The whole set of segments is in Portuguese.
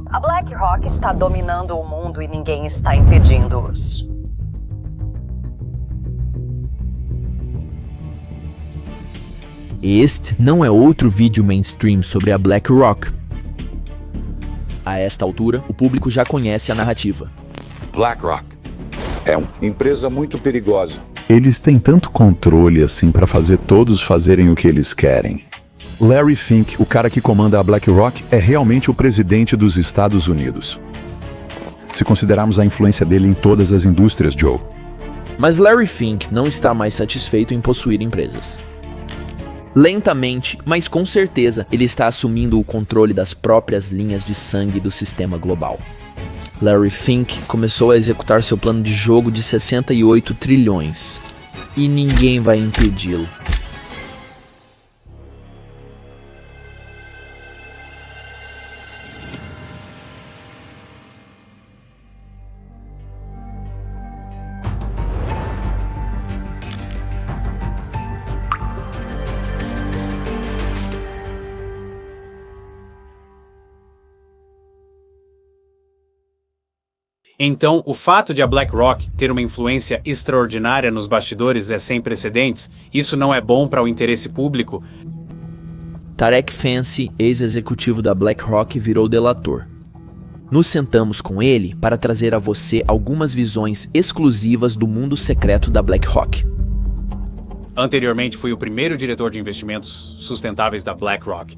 A BlackRock está dominando o mundo e ninguém está impedindo-os. Este não é outro vídeo mainstream sobre a BlackRock. A esta altura, o público já conhece a narrativa. BlackRock é uma empresa muito perigosa. Eles têm tanto controle assim para fazer todos fazerem o que eles querem. Larry Fink, o cara que comanda a BlackRock, é realmente o presidente dos Estados Unidos. Se considerarmos a influência dele em todas as indústrias, Joe. Mas Larry Fink não está mais satisfeito em possuir empresas. Lentamente, mas com certeza, ele está assumindo o controle das próprias linhas de sangue do sistema global. Larry Fink começou a executar seu plano de jogo de 68 trilhões. E ninguém vai impedi-lo. Então, o fato de a BlackRock ter uma influência extraordinária nos bastidores é sem precedentes? Isso não é bom para o interesse público? Tarek Fancy, ex-executivo da BlackRock, virou delator. Nos sentamos com ele para trazer a você algumas visões exclusivas do mundo secreto da BlackRock. Anteriormente, fui o primeiro diretor de investimentos sustentáveis da BlackRock.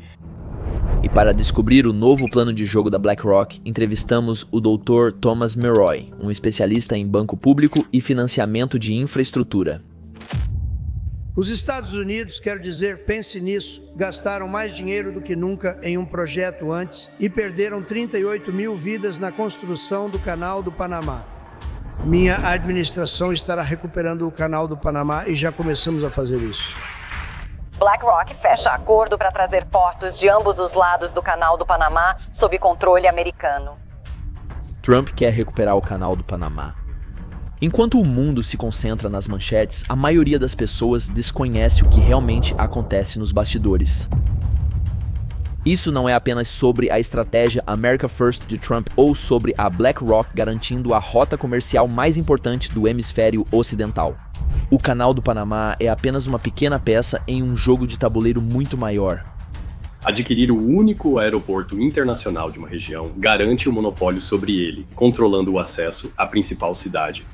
E para descobrir o novo plano de jogo da BlackRock, entrevistamos o Dr. Thomas Meroy, um especialista em banco público e financiamento de infraestrutura. Os Estados Unidos, quero dizer, pense nisso, gastaram mais dinheiro do que nunca em um projeto antes e perderam 38 mil vidas na construção do Canal do Panamá. Minha administração estará recuperando o Canal do Panamá e já começamos a fazer isso. BlackRock fecha acordo para trazer portos de ambos os lados do Canal do Panamá sob controle americano. Trump quer recuperar o Canal do Panamá. Enquanto o mundo se concentra nas manchetes, a maioria das pessoas desconhece o que realmente acontece nos bastidores. Isso não é apenas sobre a estratégia America First de Trump ou sobre a BlackRock garantindo a rota comercial mais importante do hemisfério ocidental. O Canal do Panamá é apenas uma pequena peça em um jogo de tabuleiro muito maior. Adquirir o único aeroporto internacional de uma região garante o monopólio sobre ele, controlando o acesso à principal cidade.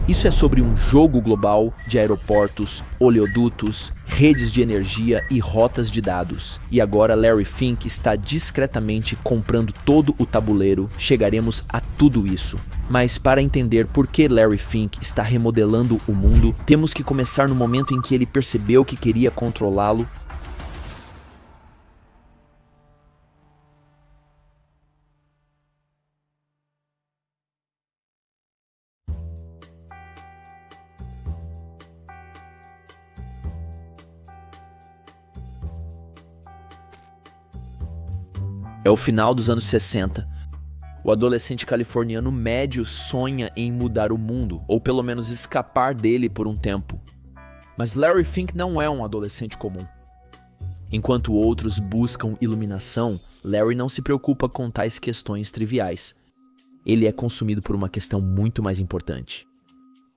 Isso é sobre um jogo global de aeroportos, oleodutos, redes de energia e rotas de dados. E agora Larry Fink está discretamente comprando todo o tabuleiro. Chegaremos a tudo isso. Mas para entender por que Larry Fink está remodelando o mundo, temos que começar no momento em que ele percebeu que queria controlá-lo. É o final dos anos 60. O adolescente californiano médio sonha em mudar o mundo, ou pelo menos escapar dele por um tempo. Mas Larry Fink não é um adolescente comum. Enquanto outros buscam iluminação, Larry não se preocupa com tais questões triviais. Ele é consumido por uma questão muito mais importante.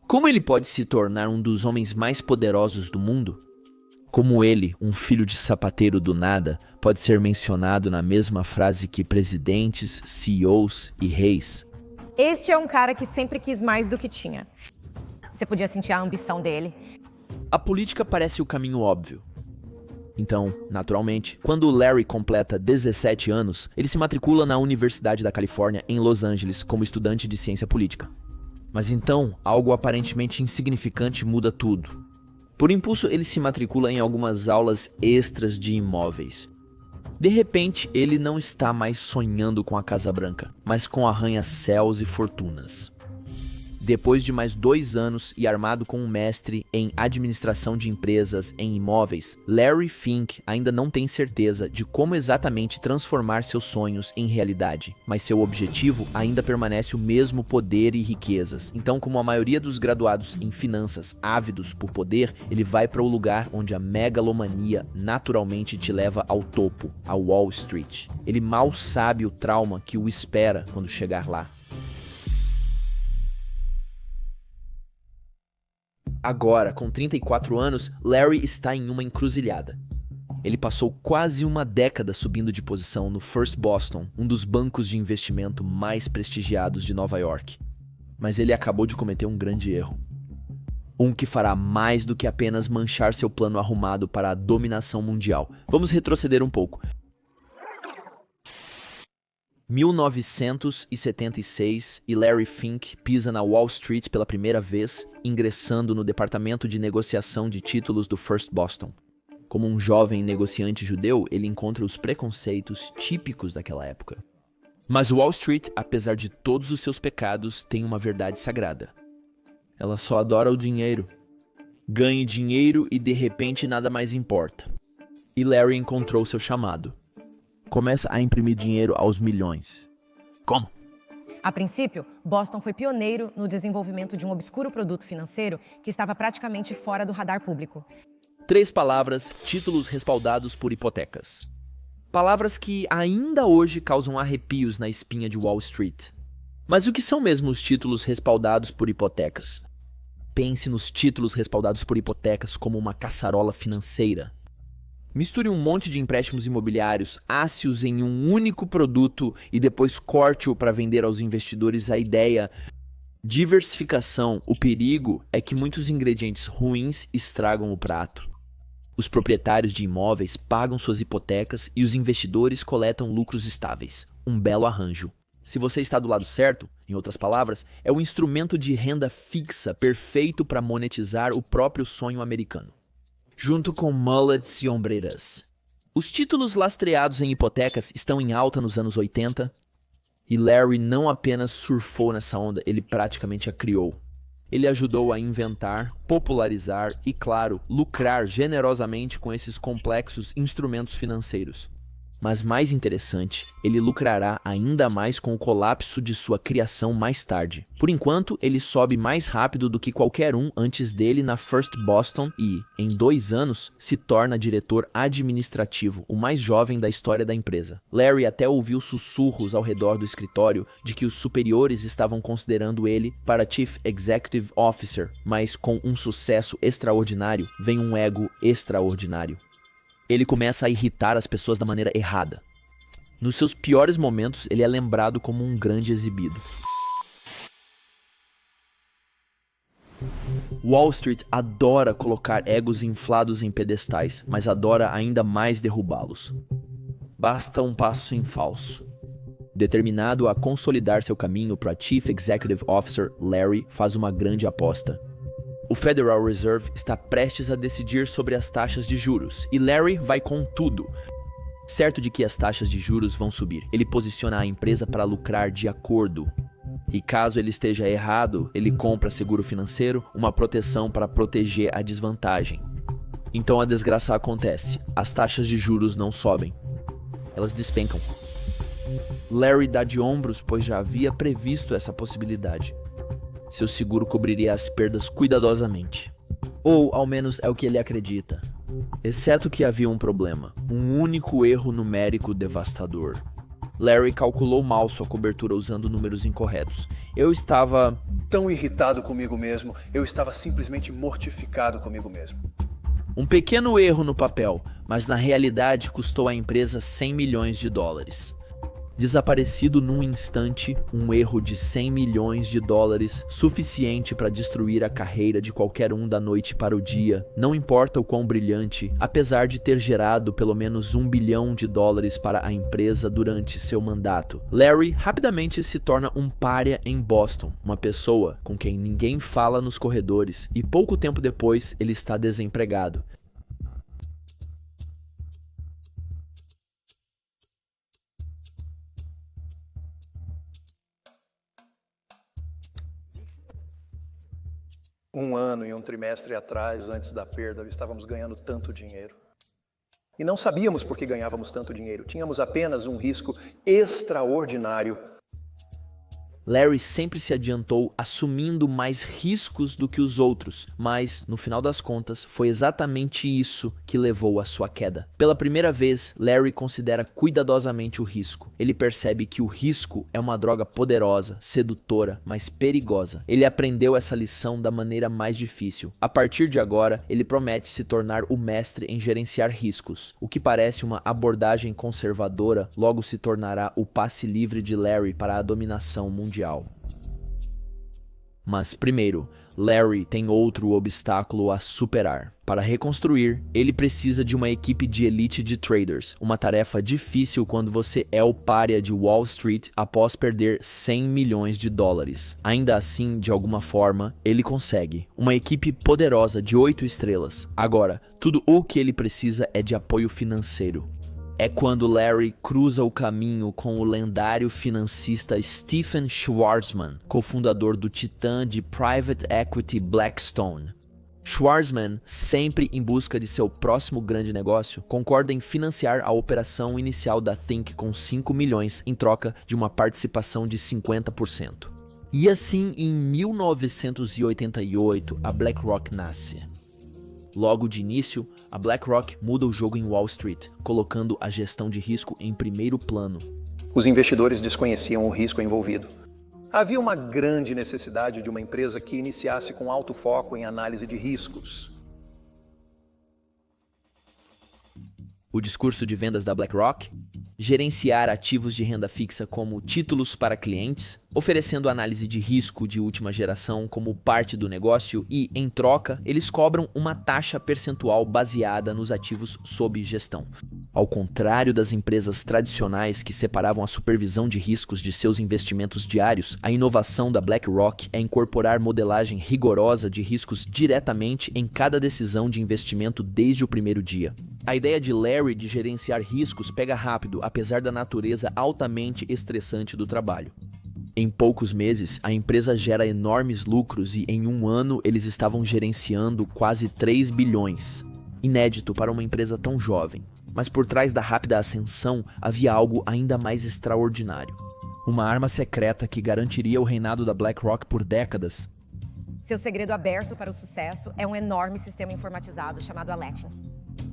Como ele pode se tornar um dos homens mais poderosos do mundo? Como ele, um filho de sapateiro do nada, pode ser mencionado na mesma frase que presidentes, CEOs e reis? Este é um cara que sempre quis mais do que tinha. Você podia sentir a ambição dele. A política parece o caminho óbvio. Então, naturalmente, quando Larry completa 17 anos, ele se matricula na Universidade da Califórnia, em Los Angeles, como estudante de ciência política. Mas então, algo aparentemente insignificante muda tudo. Por impulso, ele se matricula em algumas aulas extras de imóveis. De repente, ele não está mais sonhando com a Casa Branca, mas com arranha-céus e fortunas. Depois de mais 2 anos e armado com um mestre em administração de empresas em imóveis, Larry Fink ainda não tem certeza de como exatamente transformar seus sonhos em realidade, mas seu objetivo ainda permanece o mesmo: poder e riquezas. Então, como a maioria dos graduados em finanças ávidos por poder, ele vai para o lugar onde a megalomania naturalmente te leva ao topo, a Wall Street. Ele mal sabe o trauma que o espera quando chegar lá. Agora, com 34 anos, Larry está em uma encruzilhada. Ele passou quase uma década subindo de posição no First Boston, um dos bancos de investimento mais prestigiados de Nova York. Mas ele acabou de cometer um grande erro. Um que fará mais do que apenas manchar seu plano arrumado para a dominação mundial. Vamos retroceder um pouco. 1976 e Larry Fink pisa na Wall Street pela primeira vez, ingressando no departamento de negociação de títulos do First Boston. Como um jovem negociante judeu, ele encontra os preconceitos típicos daquela época. Mas Wall Street, apesar de todos os seus pecados, tem uma verdade sagrada. Ela só adora o dinheiro. Ganhe dinheiro e de repente nada mais importa. E Larry encontrou seu chamado. Começa a imprimir dinheiro aos milhões. Como? A princípio, Boston foi pioneiro no desenvolvimento de um obscuro produto financeiro que estava praticamente fora do radar público. 3 palavras: títulos respaldados por hipotecas. Palavras que ainda hoje causam arrepios na espinha de Wall Street. Mas o que são mesmo os títulos respaldados por hipotecas? Pense nos títulos respaldados por hipotecas como uma caçarola financeira. Misture um monte de empréstimos imobiliários, asse-os em um único produto e depois corte-o para vender aos investidores a ideia. Diversificação. O perigo é que muitos ingredientes ruins estragam o prato. Os proprietários de imóveis pagam suas hipotecas e os investidores coletam lucros estáveis. Um belo arranjo. Se você está do lado certo, em outras palavras, é o instrumento de renda fixa perfeito para monetizar o próprio sonho americano. Junto com mullets e ombreiras. Os títulos lastreados em hipotecas estão em alta nos anos 80 e Larry não apenas surfou nessa onda, ele praticamente a criou. Ele ajudou a inventar, popularizar e, claro, lucrar generosamente com esses complexos instrumentos financeiros. Mas mais interessante, ele lucrará ainda mais com o colapso de sua criação mais tarde. Por enquanto, ele sobe mais rápido do que qualquer um antes dele na First Boston e, em 2 anos, se torna diretor administrativo, o mais jovem da história da empresa. Larry até ouviu sussurros ao redor do escritório de que os superiores estavam considerando ele para Chief Executive Officer, mas com um sucesso extraordinário vem um ego extraordinário. Ele começa a irritar as pessoas da maneira errada. Nos seus piores momentos, ele é lembrado como um grande exibido. Wall Street adora colocar egos inflados em pedestais, mas adora ainda mais derrubá-los. Basta um passo em falso. Determinado a consolidar seu caminho para Chief Executive Officer, Larry faz uma grande aposta. O Federal Reserve está prestes a decidir sobre as taxas de juros, e Larry vai com tudo. Certo de que as taxas de juros vão subir, ele posiciona a empresa para lucrar de acordo. E caso ele esteja errado, ele compra seguro financeiro, uma proteção para proteger a desvantagem. Então a desgraça acontece, as taxas de juros não sobem. Elas despencam. Larry dá de ombros, pois já havia previsto essa possibilidade. Seu seguro cobriria as perdas cuidadosamente. Ou, ao menos, é o que ele acredita. Exceto que havia um problema. Um único erro numérico devastador. Larry calculou mal sua cobertura usando números incorretos. Eu estava tão irritado comigo mesmo. Eu estava simplesmente mortificado comigo mesmo. Um pequeno erro no papel, mas na realidade custou à empresa 100 milhões de dólares. Desaparecido num instante, um erro de 100 milhões de dólares, suficiente para destruir a carreira de qualquer um da noite para o dia, não importa o quão brilhante, apesar de ter gerado pelo menos $1 bilhão para a empresa durante seu mandato. Larry rapidamente se torna um pária em Boston, uma pessoa com quem ninguém fala nos corredores, e pouco tempo depois ele está desempregado. Um ano e um trimestre atrás, antes da perda, estávamos ganhando tanto dinheiro. E não sabíamos por que ganhávamos tanto dinheiro. Tínhamos apenas um risco extraordinário. Larry sempre se adiantou assumindo mais riscos do que os outros, mas, no final das contas, foi exatamente isso que levou à sua queda. Pela primeira vez, Larry considera cuidadosamente o risco. Ele percebe que o risco é uma droga poderosa, sedutora, mas perigosa. Ele aprendeu essa lição da maneira mais difícil. A partir de agora, ele promete se tornar o mestre em gerenciar riscos. O que parece uma abordagem conservadora, logo se tornará o passe livre de Larry para a dominação mundial. Mas primeiro, Larry tem outro obstáculo a superar. Para reconstruir, ele precisa de uma equipe de elite de traders, uma tarefa difícil quando você é o pária de Wall Street após perder 100 milhões de dólares. Ainda assim, de alguma forma, ele consegue. Uma equipe poderosa de 8 estrelas. Agora, tudo o que ele precisa é de apoio financeiro. É quando Larry cruza o caminho com o lendário financista Stephen Schwarzman, cofundador do titã de private equity Blackstone. Schwarzman, sempre em busca de seu próximo grande negócio, concorda em financiar a operação inicial da Think com 5 milhões em troca de uma participação de 50%. E assim, em 1988, a BlackRock nasce. Logo de início, a BlackRock muda o jogo em Wall Street, colocando a gestão de risco em primeiro plano. Os investidores desconheciam o risco envolvido. Havia uma grande necessidade de uma empresa que iniciasse com alto foco em análise de riscos. O discurso de vendas da BlackRock? Gerenciar ativos de renda fixa como títulos para clientes, oferecendo análise de risco de última geração como parte do negócio e, em troca, eles cobram uma taxa percentual baseada nos ativos sob gestão. Ao contrário das empresas tradicionais que separavam a supervisão de riscos de seus investimentos diários, a inovação da BlackRock é incorporar modelagem rigorosa de riscos diretamente em cada decisão de investimento desde o primeiro dia. A ideia de Larry de gerenciar riscos pega rápido, apesar da natureza altamente estressante do trabalho. Em poucos meses, a empresa gera enormes lucros e, em um ano, eles estavam gerenciando quase 3 bilhões. Inédito para uma empresa tão jovem. Mas por trás da rápida ascensão, havia algo ainda mais extraordinário. Uma arma secreta que garantiria o reinado da BlackRock por décadas. Seu segredo aberto para o sucesso é um enorme sistema informatizado chamado Aladdin.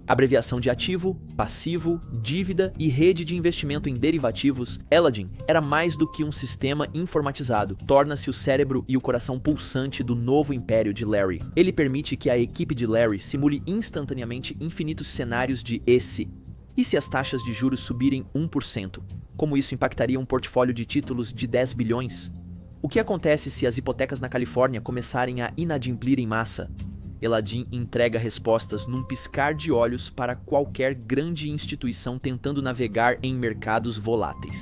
Abreviação de ativo, passivo, dívida e rede de investimento em derivativos, Aladdin era mais do que um sistema informatizado. Torna-se o cérebro e o coração pulsante do novo império de Larry. Ele permite que a equipe de Larry simule instantaneamente infinitos cenários de e se as taxas de juros subirem 1%? Como isso impactaria um portfólio de títulos de 10 bilhões? O que acontece se as hipotecas na Califórnia começarem a inadimplir em massa? Aladdin entrega respostas num piscar de olhos para qualquer grande instituição tentando navegar em mercados voláteis.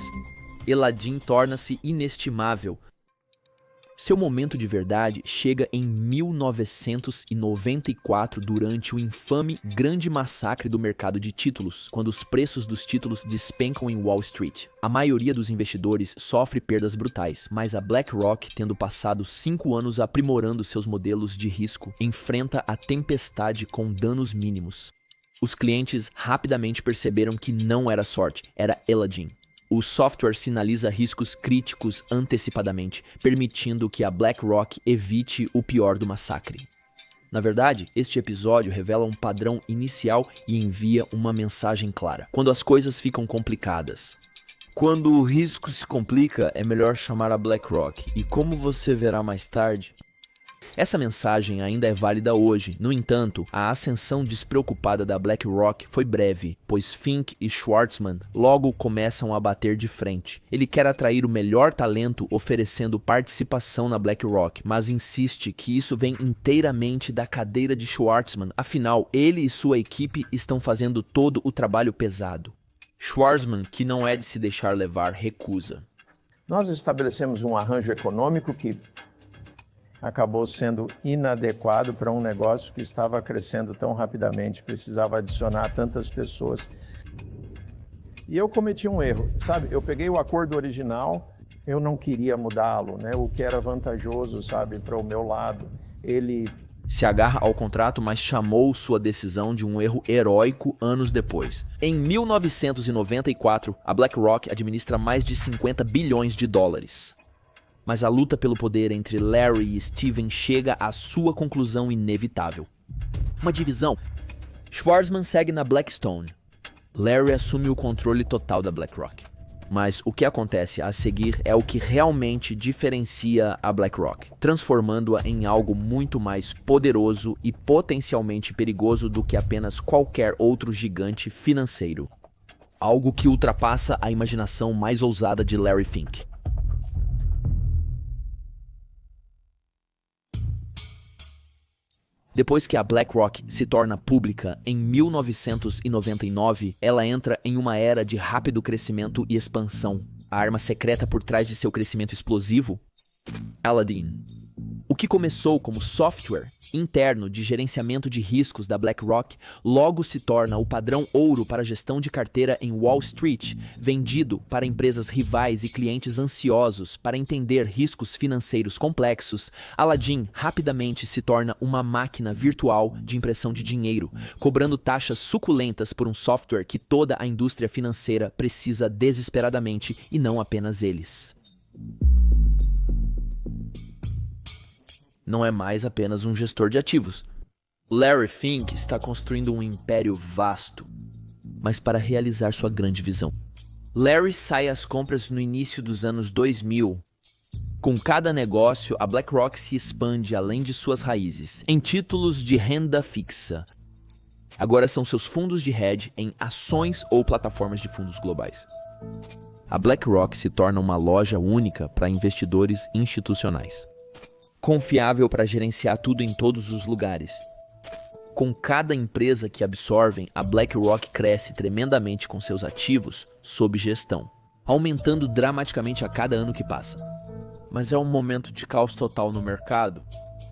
Aladdin torna-se inestimável. Seu momento de verdade chega em 1994 durante o infame grande massacre do mercado de títulos, quando os preços dos títulos despencam em Wall Street. A maioria dos investidores sofre perdas brutais, mas a BlackRock, tendo passado 5 anos aprimorando seus modelos de risco, enfrenta a tempestade com danos mínimos. Os clientes rapidamente perceberam que não era sorte, era Aladdin. O software sinaliza riscos críticos antecipadamente, permitindo que a BlackRock evite o pior do massacre. Na verdade, este episódio revela um padrão inicial e envia uma mensagem clara. Quando as coisas ficam complicadas. Quando o risco se complica, é melhor chamar a BlackRock. E como você verá mais tarde, essa mensagem ainda é válida hoje. No entanto, a ascensão despreocupada da BlackRock foi breve, pois Fink e Schwarzman logo começam a bater de frente. Ele quer atrair o melhor talento oferecendo participação na BlackRock, mas insiste que isso vem inteiramente da cadeira de Schwarzman, afinal, ele e sua equipe estão fazendo todo o trabalho pesado. Schwarzman, que não é de se deixar levar, recusa. Nós estabelecemos um arranjo econômico que acabou sendo inadequado para um negócio que estava crescendo tão rapidamente, precisava adicionar tantas pessoas. E eu cometi um erro, sabe? Eu peguei o acordo original Eu não queria mudá-lo, né? O que era vantajoso, sabe, para o meu lado. Ele se agarra ao contrato, mas chamou sua decisão de um erro heróico anos depois. Em 1994, a BlackRock administra mais de 50 bilhões de dólares. Mas a luta pelo poder entre Larry e Steven chega à sua conclusão inevitável. Uma divisão. Schwarzman segue na Blackstone. Larry assume o controle total da BlackRock. Mas o que acontece a seguir é o que realmente diferencia a BlackRock, transformando-a em algo muito mais poderoso e potencialmente perigoso do que apenas qualquer outro gigante financeiro. Algo que ultrapassa a imaginação mais ousada de Larry Fink. Depois que a BlackRock se torna pública em 1999, ela entra em uma era de rápido crescimento e expansão. A arma secreta por trás de seu crescimento explosivo? Aladdin. O que começou como software interno de gerenciamento de riscos da BlackRock logo se torna o padrão ouro para a gestão de carteira em Wall Street, vendido para empresas rivais e clientes ansiosos para entender riscos financeiros complexos. Aladdin rapidamente se torna uma máquina virtual de impressão de dinheiro, cobrando taxas suculentas por um software que toda a indústria financeira precisa desesperadamente e não apenas eles. Não é mais apenas um gestor de ativos. Larry Fink está construindo um império vasto, mas para realizar sua grande visão. Larry sai às compras no início dos anos 2000. Com cada negócio, a BlackRock se expande além de suas raízes, em títulos de renda fixa. Agora são seus fundos de hedge em ações ou plataformas de fundos globais. A BlackRock se torna uma loja única para investidores institucionais. Confiável para gerenciar tudo em todos os lugares. Com cada empresa que absorvem, a BlackRock cresce tremendamente com seus ativos sob gestão, aumentando dramaticamente a cada ano que passa. Mas é um momento de caos total no mercado,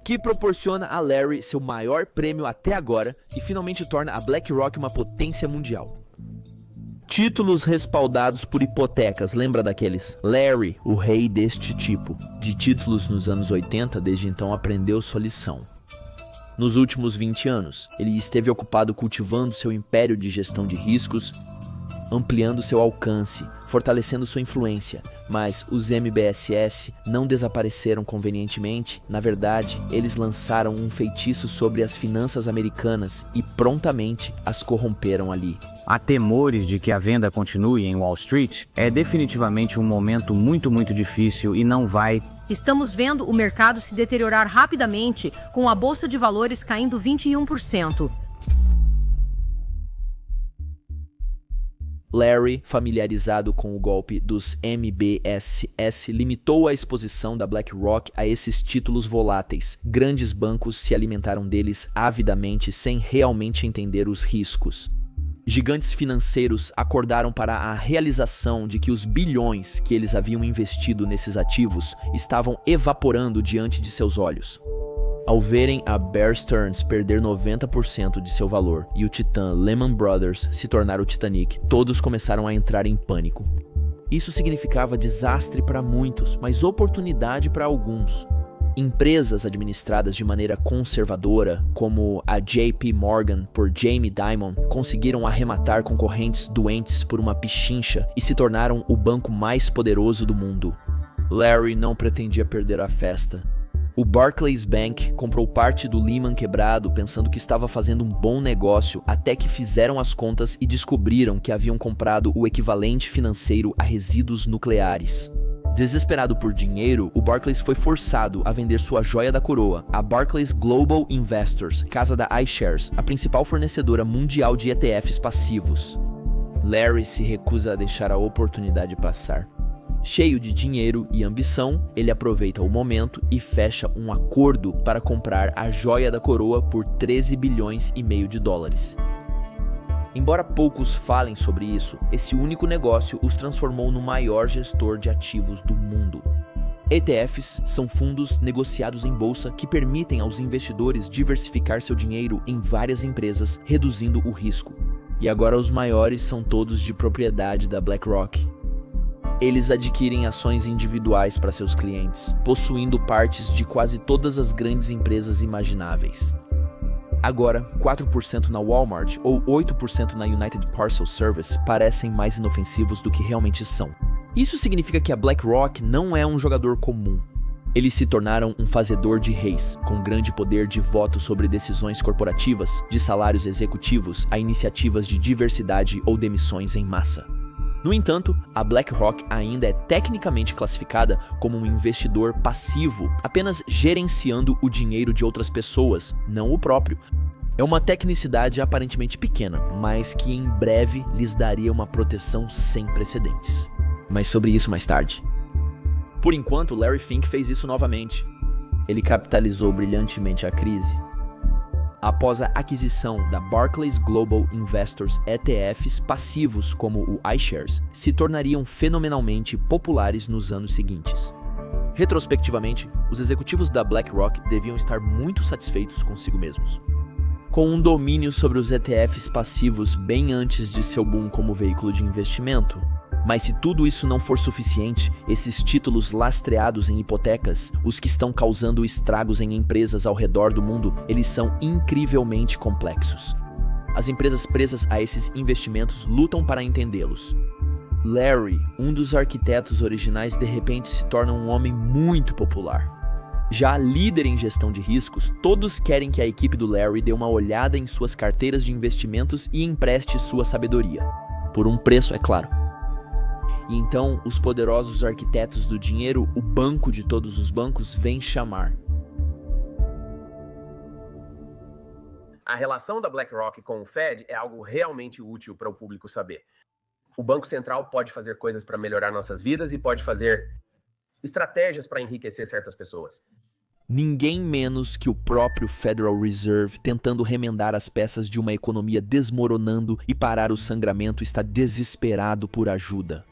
que proporciona a Larry seu maior prêmio até agora e finalmente torna a BlackRock uma potência mundial. Títulos respaldados por hipotecas, lembra daqueles? Larry, o rei deste tipo de títulos nos anos 80, desde então aprendeu sua lição. Nos últimos 20 anos, ele esteve ocupado cultivando seu império de gestão de riscos, ampliando seu alcance, fortalecendo sua influência, mas os MBSS não desapareceram convenientemente. Na verdade, eles lançaram um feitiço sobre as finanças americanas e prontamente as corromperam ali. Há temores de que a venda continue em Wall Street. É definitivamente um momento muito difícil e não vai... Estamos vendo o mercado se deteriorar rapidamente, com a bolsa de valores caindo 21%. Larry, familiarizado com o golpe dos MBSS, limitou a exposição da BlackRock a esses títulos voláteis. Grandes bancos se alimentaram deles avidamente sem realmente entender os riscos. Gigantes financeiros acordaram para a realização de que os bilhões que eles haviam investido nesses ativos estavam evaporando diante de seus olhos. Ao verem a Bear Stearns perder 90% de seu valor e o titã Lehman Brothers se tornar o Titanic, todos começaram a entrar em pânico. Isso significava desastre para muitos, mas oportunidade para alguns. Empresas administradas de maneira conservadora, como a JP Morgan por Jamie Dimon, conseguiram arrematar concorrentes doentes por uma pichincha e se tornaram o banco mais poderoso do mundo. Larry não pretendia perder a festa. O Barclays Bank comprou parte do Lehman quebrado pensando que estava fazendo um bom negócio, até que fizeram as contas e descobriram que haviam comprado o equivalente financeiro a resíduos nucleares. Desesperado por dinheiro, o Barclays foi forçado a vender sua joia da coroa, a Barclays Global Investors, casa da iShares, a principal fornecedora mundial de ETFs passivos. Larry se recusa a deixar a oportunidade passar. Cheio de dinheiro e ambição, ele aproveita o momento e fecha um acordo para comprar a joia da coroa por 13 bilhões e meio de dólares. Embora poucos falem sobre isso, esse único negócio os transformou no maior gestor de ativos do mundo. ETFs são fundos negociados em bolsa que permitem aos investidores diversificar seu dinheiro em várias empresas, reduzindo o risco. E agora os maiores são todos de propriedade da BlackRock. Eles adquirem ações individuais para seus clientes, possuindo partes de quase todas as grandes empresas imagináveis. Agora, 4% na Walmart ou 8% na United Parcel Service parecem mais inofensivos do que realmente são. Isso significa que a BlackRock não é um jogador comum. Eles se tornaram um fazedor de reis, com grande poder de voto sobre decisões corporativas, de salários executivos a iniciativas de diversidade ou demissões em massa. No entanto, a BlackRock ainda é tecnicamente classificada como um investidor passivo, apenas gerenciando o dinheiro de outras pessoas, não o próprio. É uma tecnicidade aparentemente pequena, mas que em breve lhes daria uma proteção sem precedentes. Mas sobre isso mais tarde. Por enquanto, Larry Fink fez isso novamente. Ele capitalizou brilhantemente a crise. Após a aquisição da Barclays Global Investors, ETFs passivos como o iShares se tornariam fenomenalmente populares nos anos seguintes. Retrospectivamente, os executivos da BlackRock deviam estar muito satisfeitos consigo mesmos. Com um domínio sobre os ETFs passivos bem antes de seu boom como veículo de investimento. Mas se tudo isso não for suficiente, esses títulos lastreados em hipotecas, os que estão causando estragos em empresas ao redor do mundo, eles são incrivelmente complexos. As empresas presas a esses investimentos lutam para entendê-los. Larry, um dos arquitetos originais, de repente se torna um homem muito popular. Já líder em gestão de riscos, todos querem que a equipe do Larry dê uma olhada em suas carteiras de investimentos e empreste sua sabedoria. Por um preço, é claro. E então, os poderosos arquitetos do dinheiro, o banco de todos os bancos, vêm chamar. A relação da BlackRock com o Fed é algo realmente útil para o público saber. O Banco Central pode fazer coisas para melhorar nossas vidas e pode fazer estratégias para enriquecer certas pessoas. Ninguém menos que o próprio Federal Reserve, tentando remendar as peças de uma economia desmoronando e parar o sangramento, está desesperado por ajuda.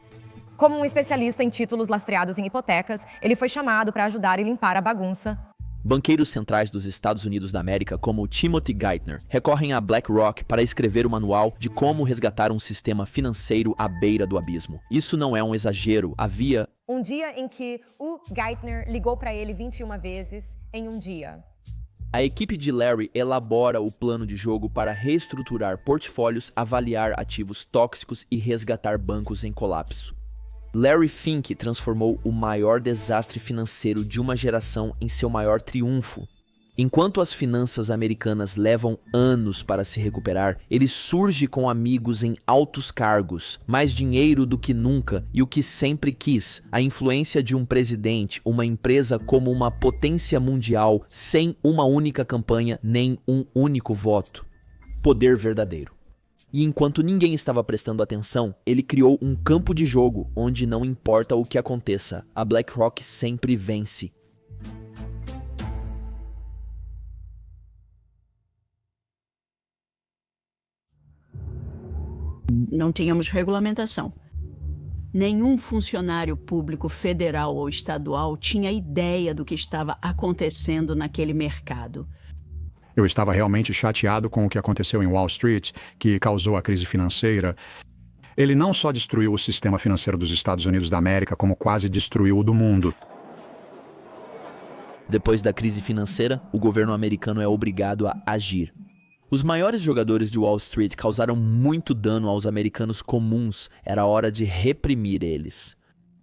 Como um especialista em títulos lastreados em hipotecas, ele foi chamado para ajudar e limpar a bagunça. Banqueiros centrais dos Estados Unidos da América, como Timothy Geithner, recorrem a BlackRock para escrever o manual de como resgatar um sistema financeiro à beira do abismo. Isso não é um exagero, havia um dia em que o Geithner ligou para ele 21 vezes em um dia. A equipe de Larry elabora o plano de jogo para reestruturar portfólios, avaliar ativos tóxicos e resgatar bancos em colapso. Larry Fink transformou o maior desastre financeiro de uma geração em seu maior triunfo. Enquanto as finanças americanas levam anos para se recuperar, ele surge com amigos em altos cargos, mais dinheiro do que nunca e o que sempre quis, a influência de um presidente, uma empresa como uma potência mundial, sem uma única campanha nem um único voto. Poder verdadeiro. E enquanto ninguém estava prestando atenção, ele criou um campo de jogo onde não importa o que aconteça, a BlackRock sempre vence. Não tínhamos regulamentação. Nenhum funcionário público federal ou estadual tinha ideia do que estava acontecendo naquele mercado. Eu estava realmente chateado com o que aconteceu em Wall Street, que causou a crise financeira. Ele não só destruiu o sistema financeiro dos Estados Unidos da América, como quase destruiu o do mundo. Depois da crise financeira, o governo americano é obrigado a agir. Os maiores jogadores de Wall Street causaram muito dano aos americanos comuns. Era hora de reprimir eles.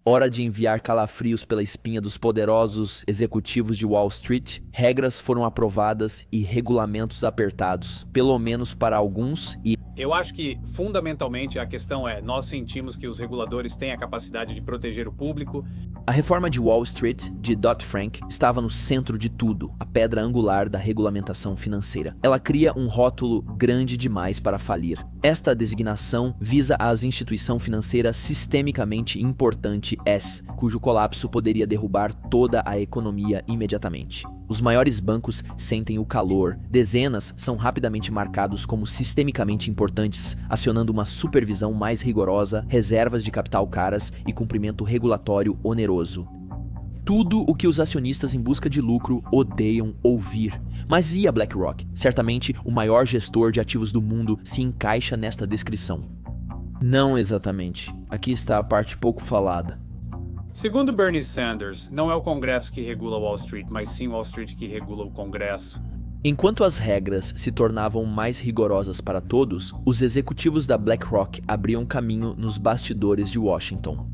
Hora de enviar calafrios pela espinha dos poderosos executivos de Wall Street. Regras foram aprovadas e regulamentos apertados, pelo menos para alguns e... Eu acho que, fundamentalmente, a questão é, nós sentimos que os reguladores têm a capacidade de proteger o público. A reforma de Wall Street, de Dodd-Frank, estava no centro de tudo, a pedra angular da regulamentação financeira. Ela cria um rótulo grande demais para falir. Esta designação visa a instituição financeira sistemicamente importante S, cujo colapso poderia derrubar toda a economia imediatamente. Os maiores bancos sentem o calor, dezenas são rapidamente marcados como sistemicamente importantes, acionando uma supervisão mais rigorosa, reservas de capital caras e cumprimento regulatório oneroso. Tudo o que os acionistas em busca de lucro odeiam ouvir. Mas e a BlackRock? Certamente o maior gestor de ativos do mundo se encaixa nesta descrição. Não exatamente. Aqui está a parte pouco falada. Segundo Bernie Sanders, não é o Congresso que regula Wall Street, mas sim Wall Street que regula o Congresso. Enquanto as regras se tornavam mais rigorosas para todos, os executivos da BlackRock abriam caminho nos bastidores de Washington.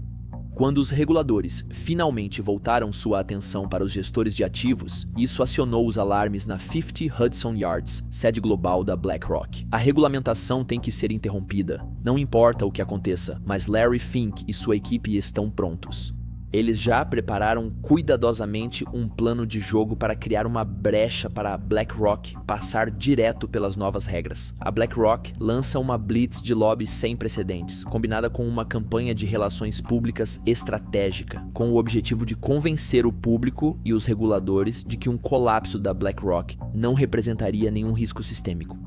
Quando os reguladores finalmente voltaram sua atenção para os gestores de ativos, isso acionou os alarmes na 50 Hudson Yards, sede global da BlackRock. A regulamentação tem que ser interrompida. Não importa o que aconteça, mas Larry Fink e sua equipe estão prontos. Eles já prepararam cuidadosamente um plano de jogo para criar uma brecha para a BlackRock passar direto pelas novas regras. A BlackRock lança uma blitz de lobby sem precedentes, combinada com uma campanha de relações públicas estratégica, com o objetivo de convencer o público e os reguladores de que um colapso da BlackRock não representaria nenhum risco sistêmico.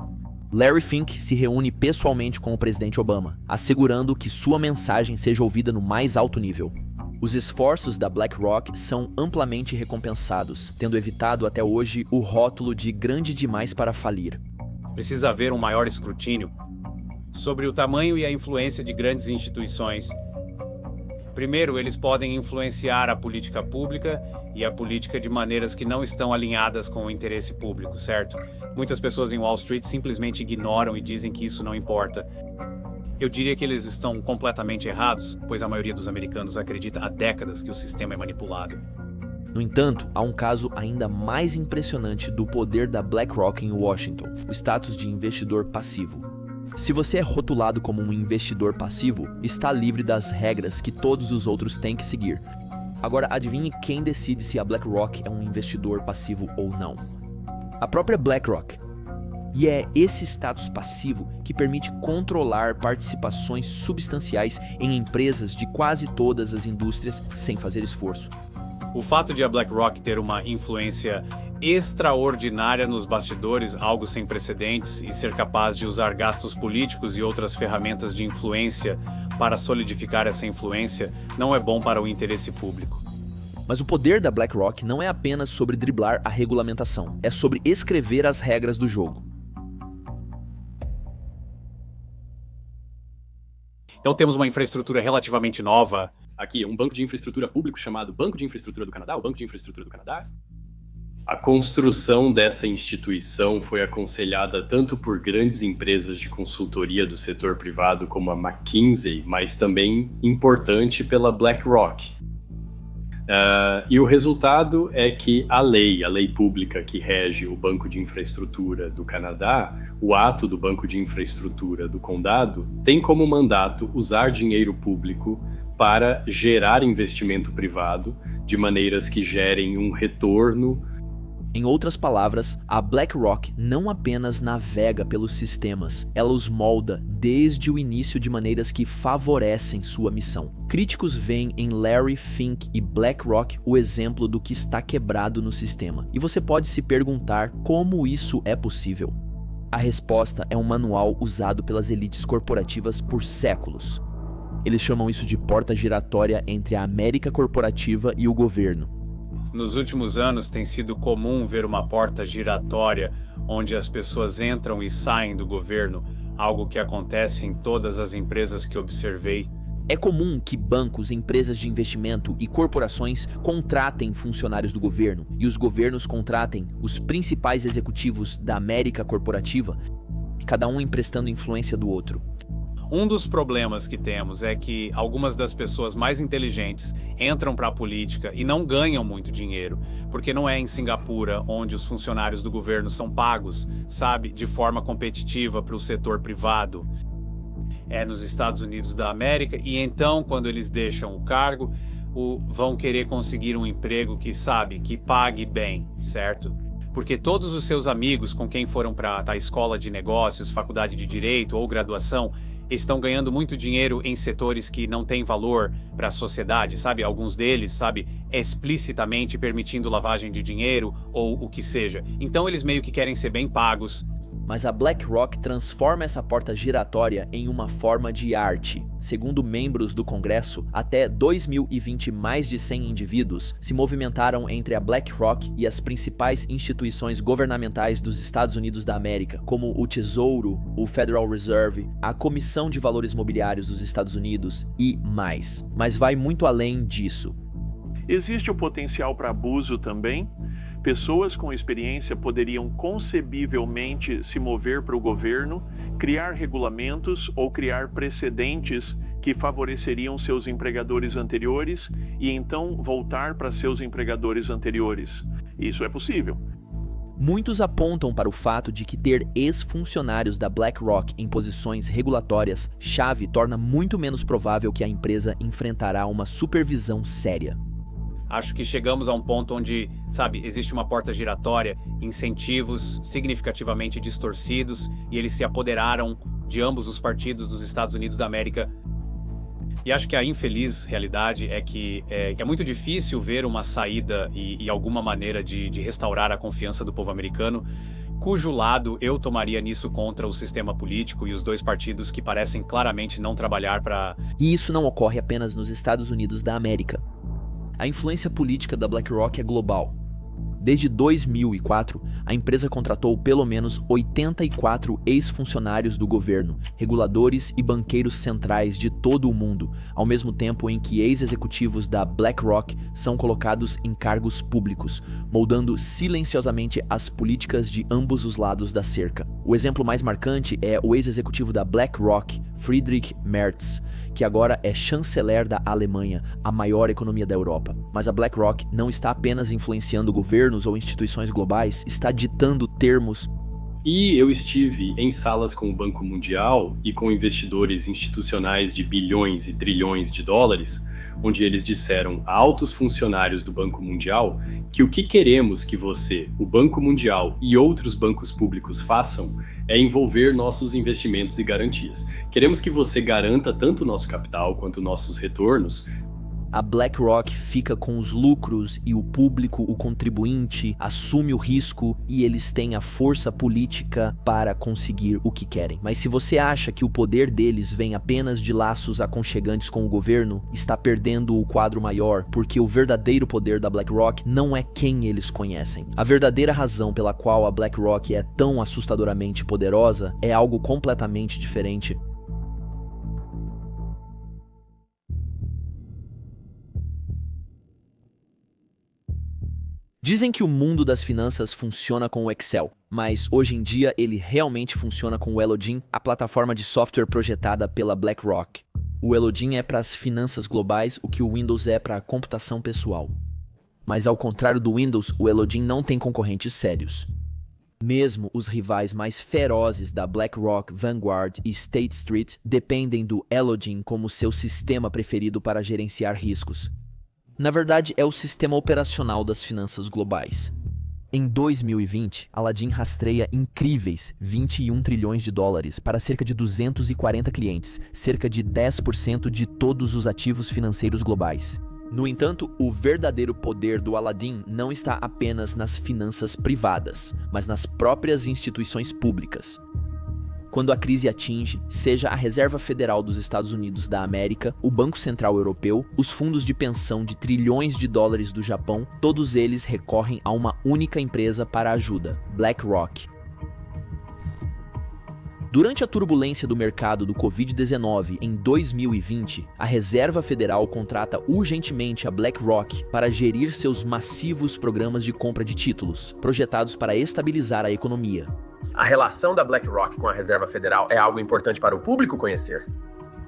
Larry Fink se reúne pessoalmente com o presidente Obama, assegurando que sua mensagem seja ouvida no mais alto nível. Os esforços da BlackRock são amplamente recompensados, tendo evitado até hoje o rótulo de grande demais para falir. Precisa haver um maior escrutínio sobre o tamanho e a influência de grandes instituições. Primeiro, eles podem influenciar a política pública e a política de maneiras que não estão alinhadas com o interesse público, certo? Muitas pessoas em Wall Street simplesmente ignoram e dizem que isso não importa. Eu diria que eles estão completamente errados, pois a maioria dos americanos acredita há décadas que o sistema é manipulado. No entanto, há um caso ainda mais impressionante do poder da BlackRock em Washington, o status de investidor passivo. Se você é rotulado como um investidor passivo, está livre das regras que todos os outros têm que seguir. Agora, adivinhe quem decide se a BlackRock é um investidor passivo ou não. A própria BlackRock. E é esse status passivo que permite controlar participações substanciais em empresas de quase todas as indústrias sem fazer esforço. O fato de a BlackRock ter uma influência extraordinária nos bastidores, algo sem precedentes, e ser capaz de usar gastos políticos e outras ferramentas de influência para solidificar essa influência, não é bom para o interesse público. Mas o poder da BlackRock não é apenas sobre driblar a regulamentação, é sobre escrever as regras do jogo. Então temos uma infraestrutura relativamente nova. Aqui, um banco de infraestrutura público chamado Banco de Infraestrutura do Canadá, o Banco de Infraestrutura do Canadá. A construção dessa instituição foi aconselhada tanto por grandes empresas de consultoria do setor privado como a McKinsey, mas também importante pela BlackRock. E o resultado é que a lei pública que rege o Banco de Infraestrutura do Canadá, o ato do Banco de Infraestrutura do Condado, tem como mandato usar dinheiro público para gerar investimento privado de maneiras que gerem um retorno. Em outras palavras, a BlackRock não apenas navega pelos sistemas, ela os molda desde o início de maneiras que favorecem sua missão. Críticos veem em Larry Fink e BlackRock o exemplo do que está quebrado no sistema, e você pode se perguntar como isso é possível. A resposta é um manual usado pelas elites corporativas por séculos. Eles chamam isso de porta giratória entre a América corporativa e o governo. Nos últimos anos tem sido comum ver uma porta giratória onde as pessoas entram e saem do governo, algo que acontece em todas as empresas que observei. É comum que bancos, empresas de investimento e corporações contratem funcionários do governo e os governos contratem os principais executivos da América corporativa, cada um emprestando influência do outro. Um dos problemas que temos é que algumas das pessoas mais inteligentes entram para a política e não ganham muito dinheiro, porque não é em Singapura onde os funcionários do governo são pagos, sabe, de forma competitiva para o setor privado. É nos Estados Unidos da América, e então, quando eles deixam o cargo, vão querer conseguir um emprego que, sabe, que pague bem, certo? Porque todos os seus amigos com quem foram para a escola de negócios, faculdade de direito ou graduação, estão ganhando muito dinheiro em setores que não têm valor para a sociedade, sabe? Alguns deles, sabe, explicitamente permitindo lavagem de dinheiro ou o que seja. Então eles meio que querem ser bem pagos. Mas a BlackRock transforma essa porta giratória em uma forma de arte. Segundo membros do Congresso, até 2020 mais de 100 indivíduos se movimentaram entre a BlackRock e as principais instituições governamentais dos Estados Unidos da América, como o Tesouro, o Federal Reserve, a Comissão de Valores Mobiliários dos Estados Unidos e mais. Mas vai muito além disso. Existe o potencial para abuso também? Pessoas com experiência poderiam concebivelmente se mover para o governo, criar regulamentos ou criar precedentes que favoreceriam seus empregadores anteriores e então voltar para seus empregadores anteriores. Isso é possível. Muitos apontam para o fato de que ter ex-funcionários da BlackRock em posições regulatórias-chave torna muito menos provável que a empresa enfrentará uma supervisão séria. Acho que chegamos a um ponto onde, existe uma porta giratória, incentivos significativamente distorcidos e eles se apoderaram de ambos os partidos dos Estados Unidos da América. E acho que a infeliz realidade é que é muito difícil ver uma saída e alguma maneira de restaurar a confiança do povo americano, cujo lado eu tomaria nisso contra o sistema político e os dois partidos que parecem claramente não trabalhar para... E isso não ocorre apenas nos Estados Unidos da América. A influência política da BlackRock é global. Desde 2004, a empresa contratou pelo menos 84 ex-funcionários do governo, reguladores e banqueiros centrais de todo o mundo, ao mesmo tempo em que ex-executivos da BlackRock são colocados em cargos públicos, moldando silenciosamente as políticas de ambos os lados da cerca. O exemplo mais marcante é o ex-executivo da BlackRock, Friedrich Merz, que agora é chanceler da Alemanha, a maior economia da Europa. Mas a BlackRock não está apenas influenciando governos ou instituições globais, está ditando termos. E eu estive em salas com o Banco Mundial e com investidores institucionais de bilhões e trilhões de dólares, onde eles disseram a altos funcionários do Banco Mundial que o que queremos que você, o Banco Mundial e outros bancos públicos façam é envolver nossos investimentos e garantias. Queremos que você garanta tanto o nosso capital quanto nossos retornos. A BlackRock fica com os lucros e o público, o contribuinte, assume o risco e eles têm a força política para conseguir o que querem. Mas se você acha que o poder deles vem apenas de laços aconchegantes com o governo, está perdendo o quadro maior, porque o verdadeiro poder da BlackRock não é quem eles conhecem. A verdadeira razão pela qual a BlackRock é tão assustadoramente poderosa é algo completamente diferente. Dizem que o mundo das finanças funciona com o Excel, mas hoje em dia ele realmente funciona com o Elodin, a plataforma de software projetada pela BlackRock. O Elodin é para as finanças globais o que o Windows é para a computação pessoal. Mas ao contrário do Windows, o Elodin não tem concorrentes sérios. Mesmo os rivais mais ferozes da BlackRock, Vanguard e State Street dependem do Elodin como seu sistema preferido para gerenciar riscos. Na verdade, é o sistema operacional das finanças globais. Em 2020, Aladdin rastreia incríveis 21 trilhões de dólares para cerca de 240 clientes, cerca de 10% de todos os ativos financeiros globais. No entanto, o verdadeiro poder do Aladdin não está apenas nas finanças privadas, mas nas próprias instituições públicas. Quando a crise atinge, seja a Reserva Federal dos Estados Unidos da América, o Banco Central Europeu, os fundos de pensão de trilhões de dólares do Japão, todos eles recorrem a uma única empresa para ajuda, BlackRock. Durante a turbulência do mercado do Covid-19 em 2020, a Reserva Federal contrata urgentemente a BlackRock para gerir seus massivos programas de compra de títulos, projetados para estabilizar a economia. A relação da BlackRock com a Reserva Federal é algo importante para o público conhecer.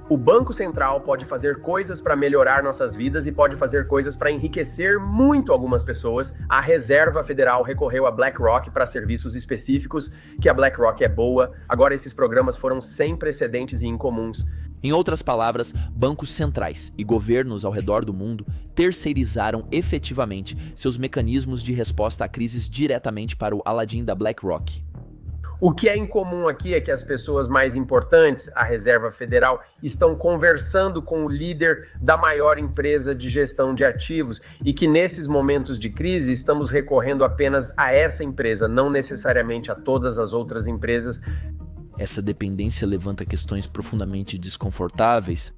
O Banco Central pode fazer coisas para melhorar nossas vidas e pode fazer coisas para enriquecer muito algumas pessoas. A Reserva Federal recorreu a BlackRock para serviços específicos, que a BlackRock é boa. Agora esses programas foram sem precedentes e incomuns. Em outras palavras, bancos centrais e governos ao redor do mundo terceirizaram efetivamente seus mecanismos de resposta a crises diretamente para o Aladdin da BlackRock. O que é incomum aqui é que as pessoas mais importantes, a Reserva Federal, estão conversando com o líder da maior empresa de gestão de ativos e que nesses momentos de crise estamos recorrendo apenas a essa empresa, não necessariamente a todas as outras empresas. Essa dependência levanta questões profundamente desconfortáveis.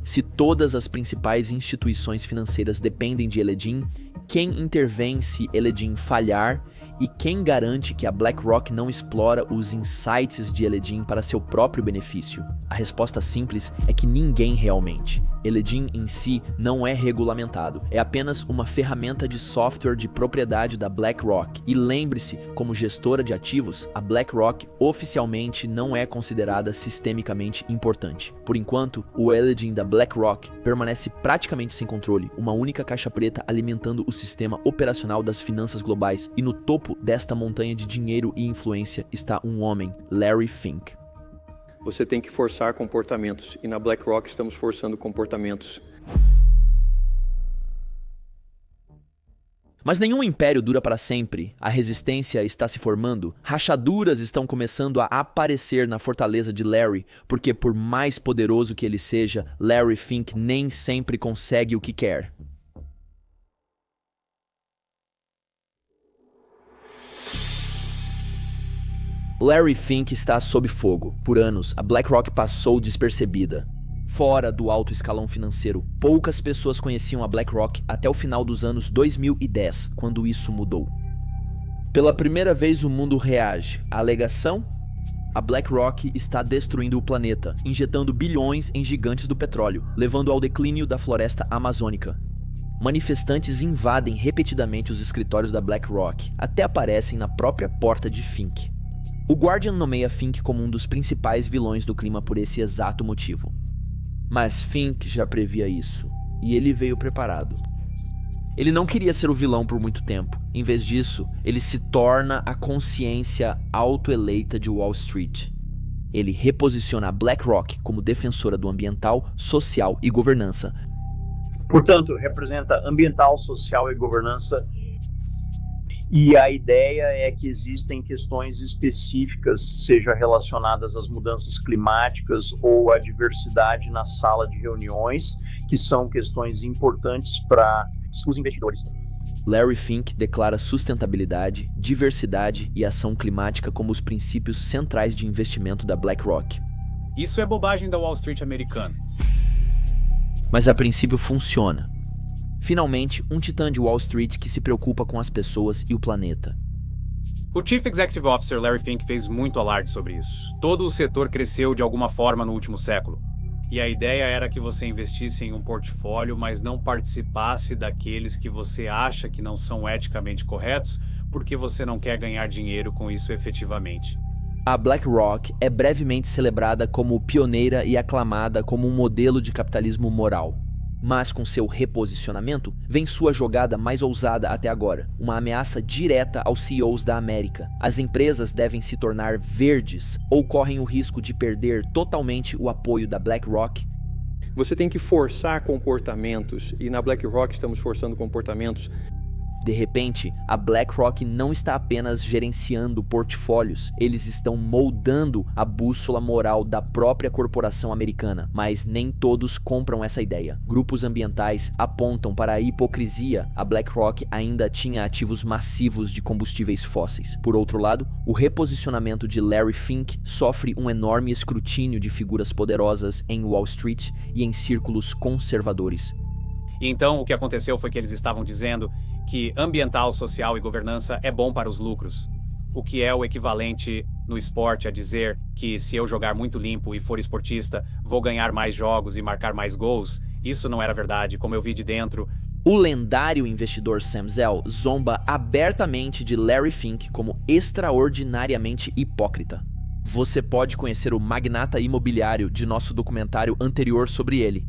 Se todas as principais instituições financeiras dependem de Eledim, quem intervém se Eledim falhar? E quem garante que a BlackRock não explora os insights de Eledim para seu próprio benefício? A resposta simples é que ninguém realmente. Eledim em si não é regulamentado, é apenas uma ferramenta de software de propriedade da BlackRock. E lembre-se, como gestora de ativos, a BlackRock oficialmente não é considerada sistemicamente importante. Por enquanto, o Eledim da BlackRock permanece praticamente sem controle, uma única caixa preta alimentando o sistema operacional das finanças globais, e no topo desta montanha de dinheiro e influência está um homem, Larry Fink. Você tem que forçar comportamentos, e na BlackRock estamos forçando comportamentos. Mas nenhum império dura para sempre. A resistência está se formando. Rachaduras estão começando a aparecer na fortaleza de Larry, porque por mais poderoso que ele seja, Larry Fink nem sempre consegue o que quer. Larry Fink está sob fogo. Por anos, a BlackRock passou despercebida. Fora do alto escalão financeiro, poucas pessoas conheciam a BlackRock até o final dos anos 2010, quando isso mudou. Pela primeira vez o mundo reage. A alegação? A BlackRock está destruindo o planeta, injetando bilhões em gigantes do petróleo, levando ao declínio da floresta amazônica. Manifestantes invadem repetidamente os escritórios da BlackRock, até aparecem na própria porta de Fink. O Guardian nomeia Fink como um dos principais vilões do clima por esse exato motivo. Mas Fink já previa isso, e ele veio preparado. Ele não queria ser o vilão por muito tempo. Em vez disso, ele se torna a consciência autoeleita de Wall Street. Ele reposiciona a BlackRock como defensora do ambiental, social e governança. Portanto, representa ambiental, social e governança. E a ideia é que existem questões específicas, seja relacionadas às mudanças climáticas ou à diversidade na sala de reuniões, que são questões importantes para os investidores. Larry Fink declara sustentabilidade, diversidade e ação climática como os princípios centrais de investimento da BlackRock. Isso é bobagem da Wall Street americana. Mas a princípio funciona. Finalmente, um titã de Wall Street que se preocupa com as pessoas e o planeta. O Chief Executive Officer Larry Fink fez muito alarde sobre isso. Todo o setor cresceu de alguma forma no último século. E a ideia era que você investisse em um portfólio, mas não participasse daqueles que você acha que não são eticamente corretos, porque você não quer ganhar dinheiro com isso efetivamente. A BlackRock é brevemente celebrada como pioneira e aclamada como um modelo de capitalismo moral. Mas com seu reposicionamento, vem sua jogada mais ousada até agora, uma ameaça direta aos CEOs da América. As empresas devem se tornar verdes ou correm o risco de perder totalmente o apoio da BlackRock. Você tem que forçar comportamentos, e na BlackRock estamos forçando comportamentos. De repente, a BlackRock não está apenas gerenciando portfólios, eles estão moldando a bússola moral da própria corporação americana, mas nem todos compram essa ideia. Grupos ambientais apontam para a hipocrisia. A BlackRock ainda tinha ativos massivos de combustíveis fósseis. Por outro lado, o reposicionamento de Larry Fink sofre um enorme escrutínio de figuras poderosas em Wall Street e em círculos conservadores. E então o que aconteceu foi que eles estavam dizendo que ambiental, social e governança é bom para os lucros. O que é o equivalente no esporte a dizer que se eu jogar muito limpo e for esportista, vou ganhar mais jogos e marcar mais gols. Isso não era verdade, como eu vi de dentro. O lendário investidor Sam Zell zomba abertamente de Larry Fink como extraordinariamente hipócrita. Você pode conhecer o magnata imobiliário de nosso documentário anterior sobre ele.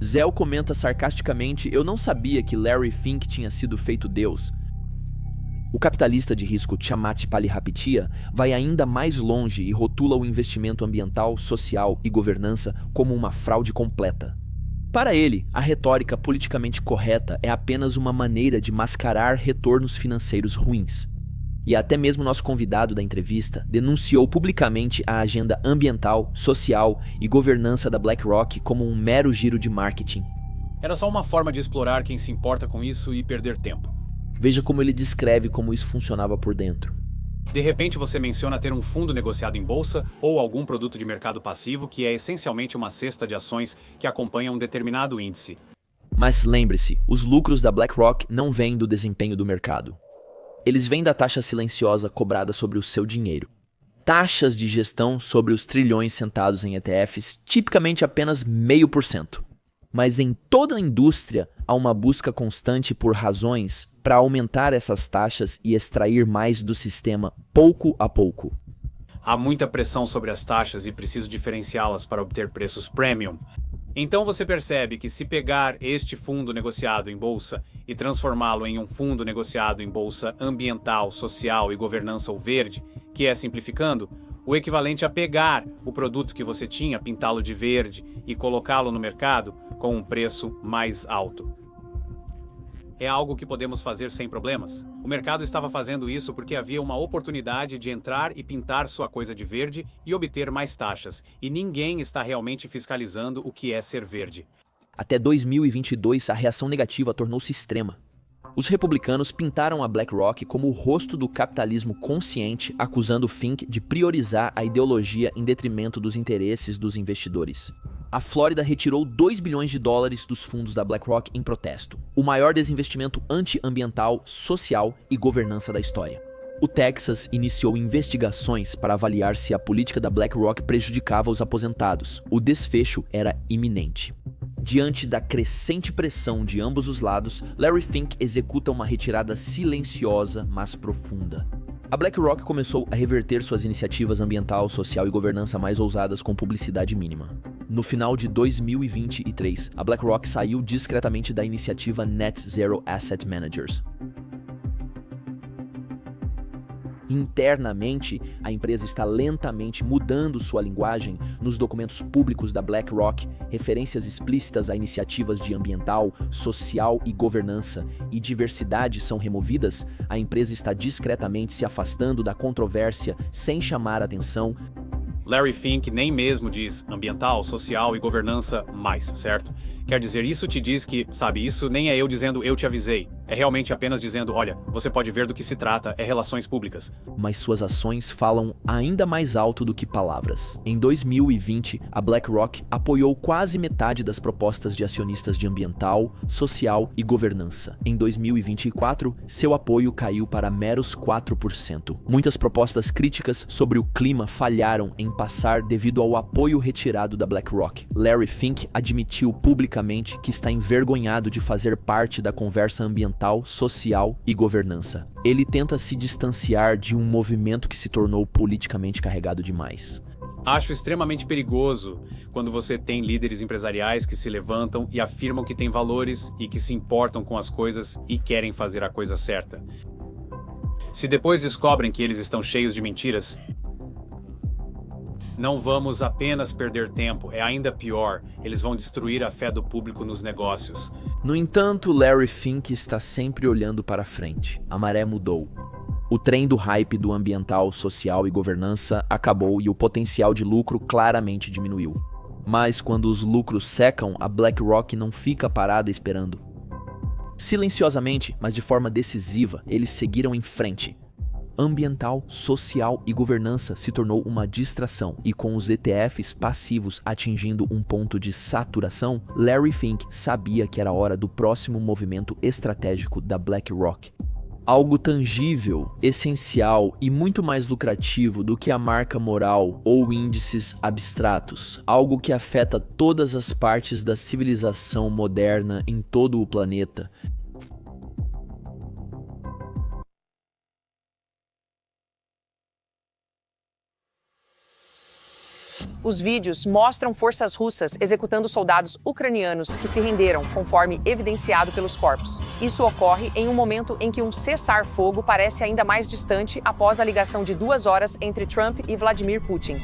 Zell comenta sarcasticamente: "Eu não sabia que Larry Fink tinha sido feito Deus." O capitalista de risco Chamath Palihapitiya vai ainda mais longe e rotula o investimento ambiental, social e governança como uma fraude completa. Para ele, a retórica politicamente correta é apenas uma maneira de mascarar retornos financeiros ruins. E até mesmo nosso convidado da entrevista denunciou publicamente a agenda ambiental, social e governança da BlackRock como um mero giro de marketing. Era só uma forma de explorar quem se importa com isso e perder tempo. Veja como ele descreve como isso funcionava por dentro. De repente você menciona ter um fundo negociado em bolsa ou algum produto de mercado passivo que é essencialmente uma cesta de ações que acompanha um determinado índice. Mas lembre-se, os lucros da BlackRock não vêm do desempenho do mercado. Eles vêm da taxa silenciosa cobrada sobre o seu dinheiro. Taxas de gestão sobre os trilhões sentados em ETFs, tipicamente apenas 0,5%. Mas em toda a indústria há uma busca constante por razões para aumentar essas taxas e extrair mais do sistema pouco a pouco. Há muita pressão sobre as taxas e preciso diferenciá-las para obter preços premium. Então você percebe que se pegar este fundo negociado em bolsa e transformá-lo em um fundo negociado em bolsa ambiental, social e governança ou verde, que é, simplificando, o equivalente a pegar o produto que você tinha, pintá-lo de verde e colocá-lo no mercado com um preço mais alto. É algo que podemos fazer sem problemas. O mercado estava fazendo isso porque havia uma oportunidade de entrar e pintar sua coisa de verde e obter mais taxas, e ninguém está realmente fiscalizando o que é ser verde. Até 2022, a reação negativa tornou-se extrema. Os republicanos pintaram a BlackRock como o rosto do capitalismo consciente, acusando Fink de priorizar a ideologia em detrimento dos interesses dos investidores. A Flórida retirou $2 bilhões dos fundos da BlackRock em protesto, o maior desinvestimento anti-ambiental, social e governança da história. O Texas iniciou investigações para avaliar se a política da BlackRock prejudicava os aposentados. O desfecho era iminente. Diante da crescente pressão de ambos os lados, Larry Fink executa uma retirada silenciosa, mas profunda. A BlackRock começou a reverter suas iniciativas ambiental, social e governança mais ousadas com publicidade mínima. No final de 2023, a BlackRock saiu discretamente da iniciativa Net Zero Asset Managers. Internamente, a empresa está lentamente mudando sua linguagem nos documentos públicos da BlackRock, referências explícitas a iniciativas de ambiental, social e governança e diversidade são removidas, a empresa está discretamente se afastando da controvérsia sem chamar atenção. Larry Fink nem mesmo diz ambiental, social e governança mais, certo? Quer dizer, isso te diz que, sabe, isso nem é eu dizendo eu te avisei. É realmente apenas dizendo, olha, você pode ver do que se trata, é relações públicas. Mas suas ações falam ainda mais alto do que palavras. Em 2020, a BlackRock apoiou quase metade das propostas de acionistas de ambiental, social e governança. Em 2024, seu apoio caiu para meros 4%. Muitas propostas críticas sobre o clima falharam em passar devido ao apoio retirado da BlackRock. Larry Fink admitiu publicamente que está envergonhado de fazer parte da conversa ambiental, social e governança. Ele tenta se distanciar de um movimento que se tornou politicamente carregado demais. Acho extremamente perigoso quando você tem líderes empresariais que se levantam e afirmam que têm valores e que se importam com as coisas e querem fazer a coisa certa. Se depois descobrem que eles estão cheios de mentiras, não vamos apenas perder tempo, é ainda pior, eles vão destruir a fé do público nos negócios. No entanto, Larry Fink está sempre olhando para frente. A maré mudou. O trem do hype do ambiental, social e governança acabou e o potencial de lucro claramente diminuiu. Mas quando os lucros secam, a BlackRock não fica parada esperando. Silenciosamente, mas de forma decisiva, eles seguiram em frente. Ambiental, social e governança se tornou uma distração e com os ETFs passivos atingindo um ponto de saturação, Larry Fink sabia que era hora do próximo movimento estratégico da BlackRock. Algo tangível, essencial e muito mais lucrativo do que a marca moral ou índices abstratos. Algo que afeta todas as partes da civilização moderna em todo o planeta. Os vídeos mostram forças russas executando soldados ucranianos que se renderam, conforme evidenciado pelos corpos. Isso ocorre em um momento em que um cessar-fogo parece ainda mais distante após a ligação de 2 horas entre Trump e Vladimir Putin.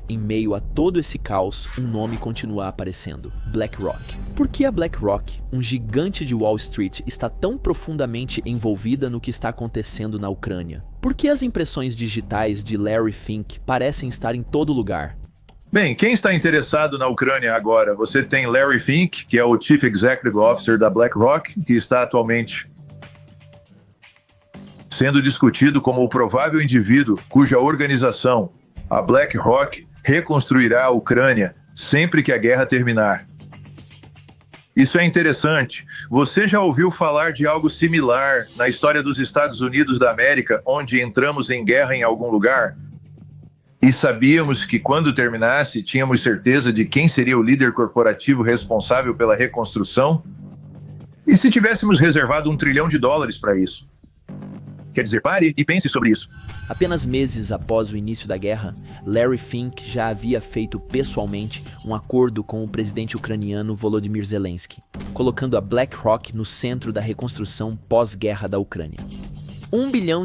Em meio a todo esse caos, um nome continua aparecendo: BlackRock. Por que a BlackRock, um gigante de Wall Street, está tão profundamente envolvida no que está acontecendo na Ucrânia? Por que as impressões digitais de Larry Fink parecem estar em todo lugar? Bem, quem está interessado na Ucrânia agora? Você tem Larry Fink, que é o Chief Executive Officer da BlackRock, que está atualmente sendo discutido como o provável indivíduo cuja organização, a BlackRock, reconstruirá a Ucrânia sempre que a guerra terminar. Isso é interessante. Você já ouviu falar de algo similar na história dos Estados Unidos da América, onde entramos em guerra em algum lugar? E sabíamos que quando terminasse, tínhamos certeza de quem seria o líder corporativo responsável pela reconstrução? E se tivéssemos reservado $1 trilhão para isso? Quer dizer, pare e pense sobre isso. Apenas meses após o início da guerra, Larry Fink já havia feito pessoalmente um acordo com o presidente ucraniano Volodymyr Zelensky, colocando a BlackRock no centro da reconstrução pós-guerra da Ucrânia. $1 bilhão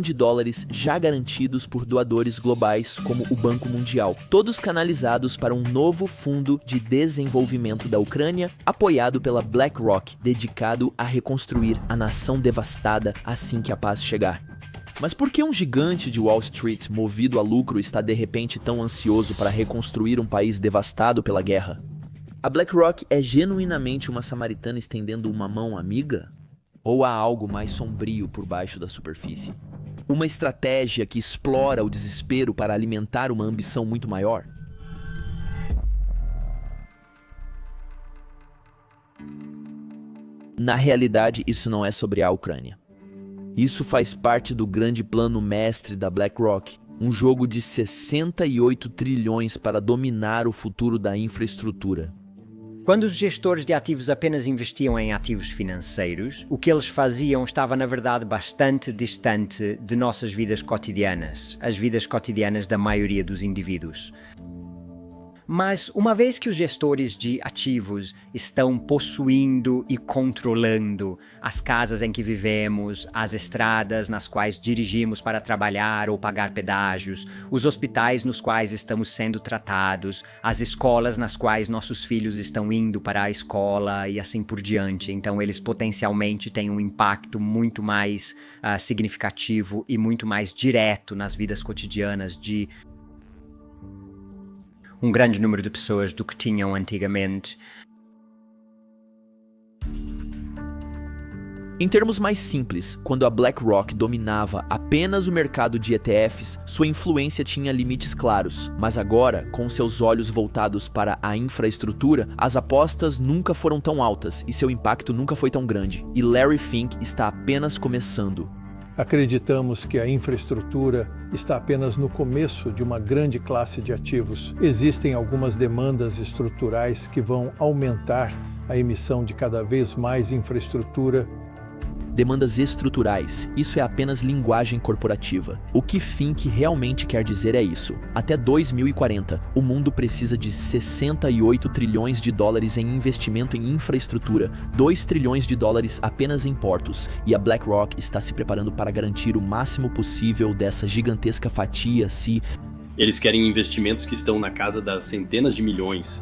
já garantidos por doadores globais como o Banco Mundial, todos canalizados para um novo fundo de desenvolvimento da Ucrânia, apoiado pela BlackRock, dedicado a reconstruir a nação devastada assim que a paz chegar. Mas por que um gigante de Wall Street, movido a lucro, está de repente tão ansioso para reconstruir um país devastado pela guerra? A BlackRock é genuinamente uma samaritana estendendo uma mão amiga? Ou há algo mais sombrio por baixo da superfície? Uma estratégia que explora o desespero para alimentar uma ambição muito maior? Na realidade, isso não é sobre a Ucrânia. Isso faz parte do grande plano mestre da BlackRock, um jogo de 68 trilhões para dominar o futuro da infraestrutura. Quando os gestores de ativos apenas investiam em ativos financeiros, o que eles faziam estava, na verdade, bastante distante de nossas vidas cotidianas, as vidas cotidianas da maioria dos indivíduos. Mas, uma vez que os gestores de ativos estão possuindo e controlando as casas em que vivemos, as estradas nas quais dirigimos para trabalhar ou pagar pedágios, os hospitais nos quais estamos sendo tratados, as escolas nas quais nossos filhos estão indo para a escola e assim por diante, então eles potencialmente têm um impacto muito mais significativo e muito mais direto nas vidas cotidianas de um grande número de pessoas do que tinham antigamente. Em termos mais simples, quando a BlackRock dominava apenas o mercado de ETFs, sua influência tinha limites claros. Mas agora, com seus olhos voltados para a infraestrutura, as apostas nunca foram tão altas e seu impacto nunca foi tão grande. E Larry Fink está apenas começando. Acreditamos que a infraestrutura está apenas no começo de uma grande classe de ativos. Existem algumas demandas estruturais que vão aumentar a emissão de cada vez mais infraestrutura. Demandas estruturais, isso é apenas linguagem corporativa. O que Fink realmente quer dizer é isso. Até 2040, o mundo precisa de 68 trilhões de dólares em investimento em infraestrutura, 2 trilhões de dólares apenas em portos, e a BlackRock está se preparando para garantir o máximo possível dessa gigantesca fatia se... Eles querem investimentos que estão na casa das centenas de milhões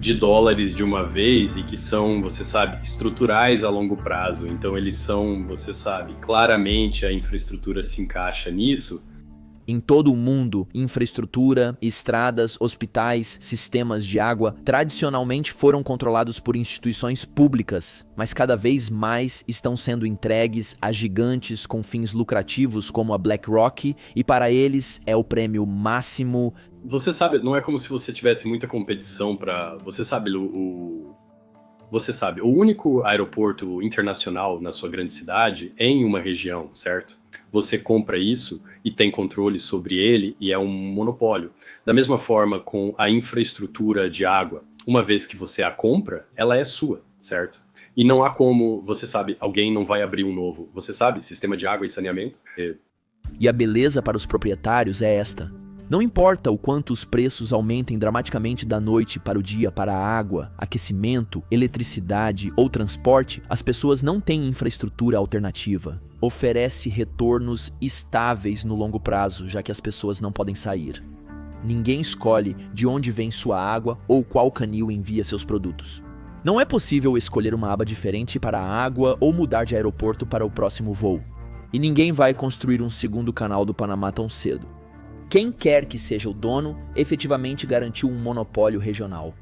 de dólares de uma vez e que são, você sabe, estruturais a longo prazo. Então eles são, você sabe, claramente a infraestrutura se encaixa nisso. Em todo o mundo, infraestrutura, estradas, hospitais, sistemas de água tradicionalmente foram controlados por instituições públicas, mas cada vez mais estão sendo entregues a gigantes com fins lucrativos como a BlackRock, e para eles é o prêmio máximo. Você sabe, não é como se você tivesse muita competição para... Você sabe, o único aeroporto internacional na sua grande cidade é em uma região, certo? Você compra isso e tem controle sobre ele e é um monopólio. Da mesma forma com a infraestrutura de água, uma vez que você a compra, ela é sua, certo? E não há como, você sabe, alguém não vai abrir um novo. Você sabe, sistema de água e saneamento. E a beleza para os proprietários é esta. Não importa o quanto os preços aumentem dramaticamente da noite para o dia para a água, aquecimento, eletricidade ou transporte, as pessoas não têm infraestrutura alternativa. Oferece retornos estáveis no longo prazo, já que as pessoas não podem sair. Ninguém escolhe de onde vem sua água ou qual canil envia seus produtos. Não é possível escolher uma aba diferente para a água ou mudar de aeroporto para o próximo voo. E ninguém vai construir um segundo canal do Panamá tão cedo. Quem quer que seja o dono, efetivamente garantiu um monopólio regional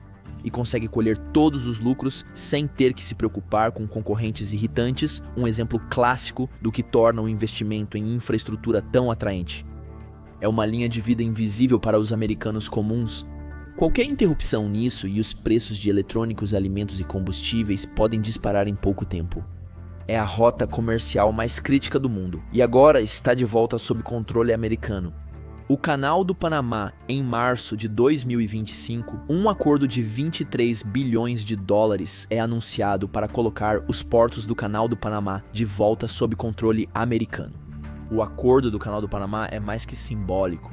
e consegue colher todos os lucros sem ter que se preocupar com concorrentes irritantes, um exemplo clássico do que torna o investimento em infraestrutura tão atraente. É uma linha de vida invisível para os americanos comuns. Qualquer interrupção nisso e os preços de eletrônicos, alimentos e combustíveis podem disparar em pouco tempo. É a rota comercial mais crítica do mundo e agora está de volta sob controle americano. O Canal do Panamá, em março de 2025, um acordo de 23 bilhões de dólares é anunciado para colocar os portos do Canal do Panamá de volta sob controle americano. O acordo do Canal do Panamá é mais que simbólico.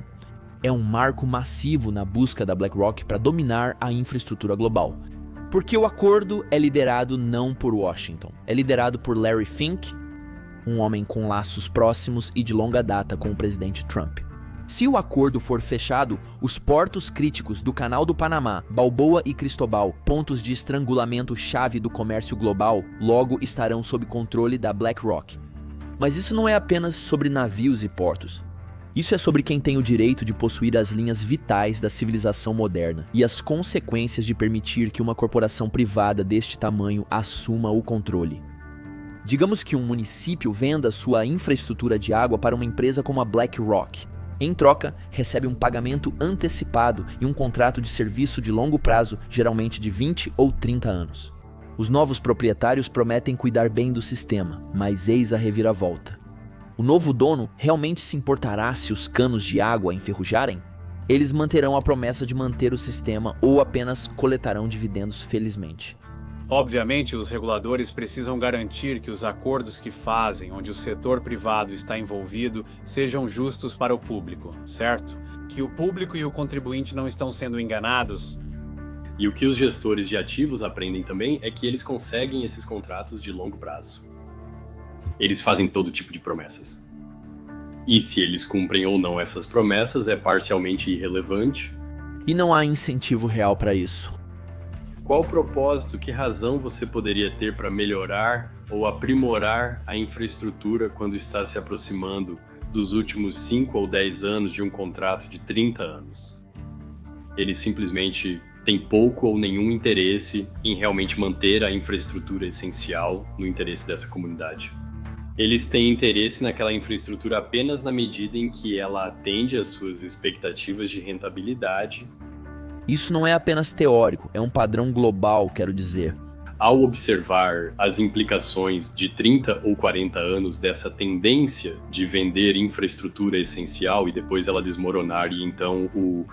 É um marco massivo na busca da BlackRock para dominar a infraestrutura global. Porque o acordo é liderado não por Washington, é liderado por Larry Fink, um homem com laços próximos e de longa data com o presidente Trump. Se o acordo for fechado, os portos críticos do Canal do Panamá, Balboa e Cristobal, pontos de estrangulamento-chave do comércio global, logo estarão sob controle da BlackRock. Mas isso não é apenas sobre navios e portos. Isso é sobre quem tem o direito de possuir as linhas vitais da civilização moderna e as consequências de permitir que uma corporação privada deste tamanho assuma o controle. Digamos que um município venda sua infraestrutura de água para uma empresa como a BlackRock. Em troca, recebe um pagamento antecipado e um contrato de serviço de longo prazo, geralmente de 20 ou 30 anos. Os novos proprietários prometem cuidar bem do sistema, mas eis a reviravolta. O novo dono realmente se importará se os canos de água enferrujarem? Eles manterão a promessa de manter o sistema ou apenas coletarão dividendos felizmente. Obviamente, os reguladores precisam garantir que os acordos que fazem, onde o setor privado está envolvido, sejam justos para o público, certo? Que o público e o contribuinte não estão sendo enganados. E o que os gestores de ativos aprendem também é que eles conseguem esses contratos de longo prazo. Eles fazem todo tipo de promessas. E se eles cumprem ou não essas promessas é parcialmente irrelevante. E não há incentivo real para isso. Qual propósito, que razão você poderia ter para melhorar ou aprimorar a infraestrutura quando está se aproximando dos últimos 5 ou 10 anos de um contrato de 30 anos? Eles simplesmente têm pouco ou nenhum interesse em realmente manter a infraestrutura essencial no interesse dessa comunidade. Eles têm interesse naquela infraestrutura apenas na medida em que ela atende às suas expectativas de rentabilidade. Isso não é apenas teórico, é um padrão global, quero dizer. Ao observar as implicações de 30 ou 40 anos dessa tendência de vender infraestrutura essencial e depois ela desmoronar e então o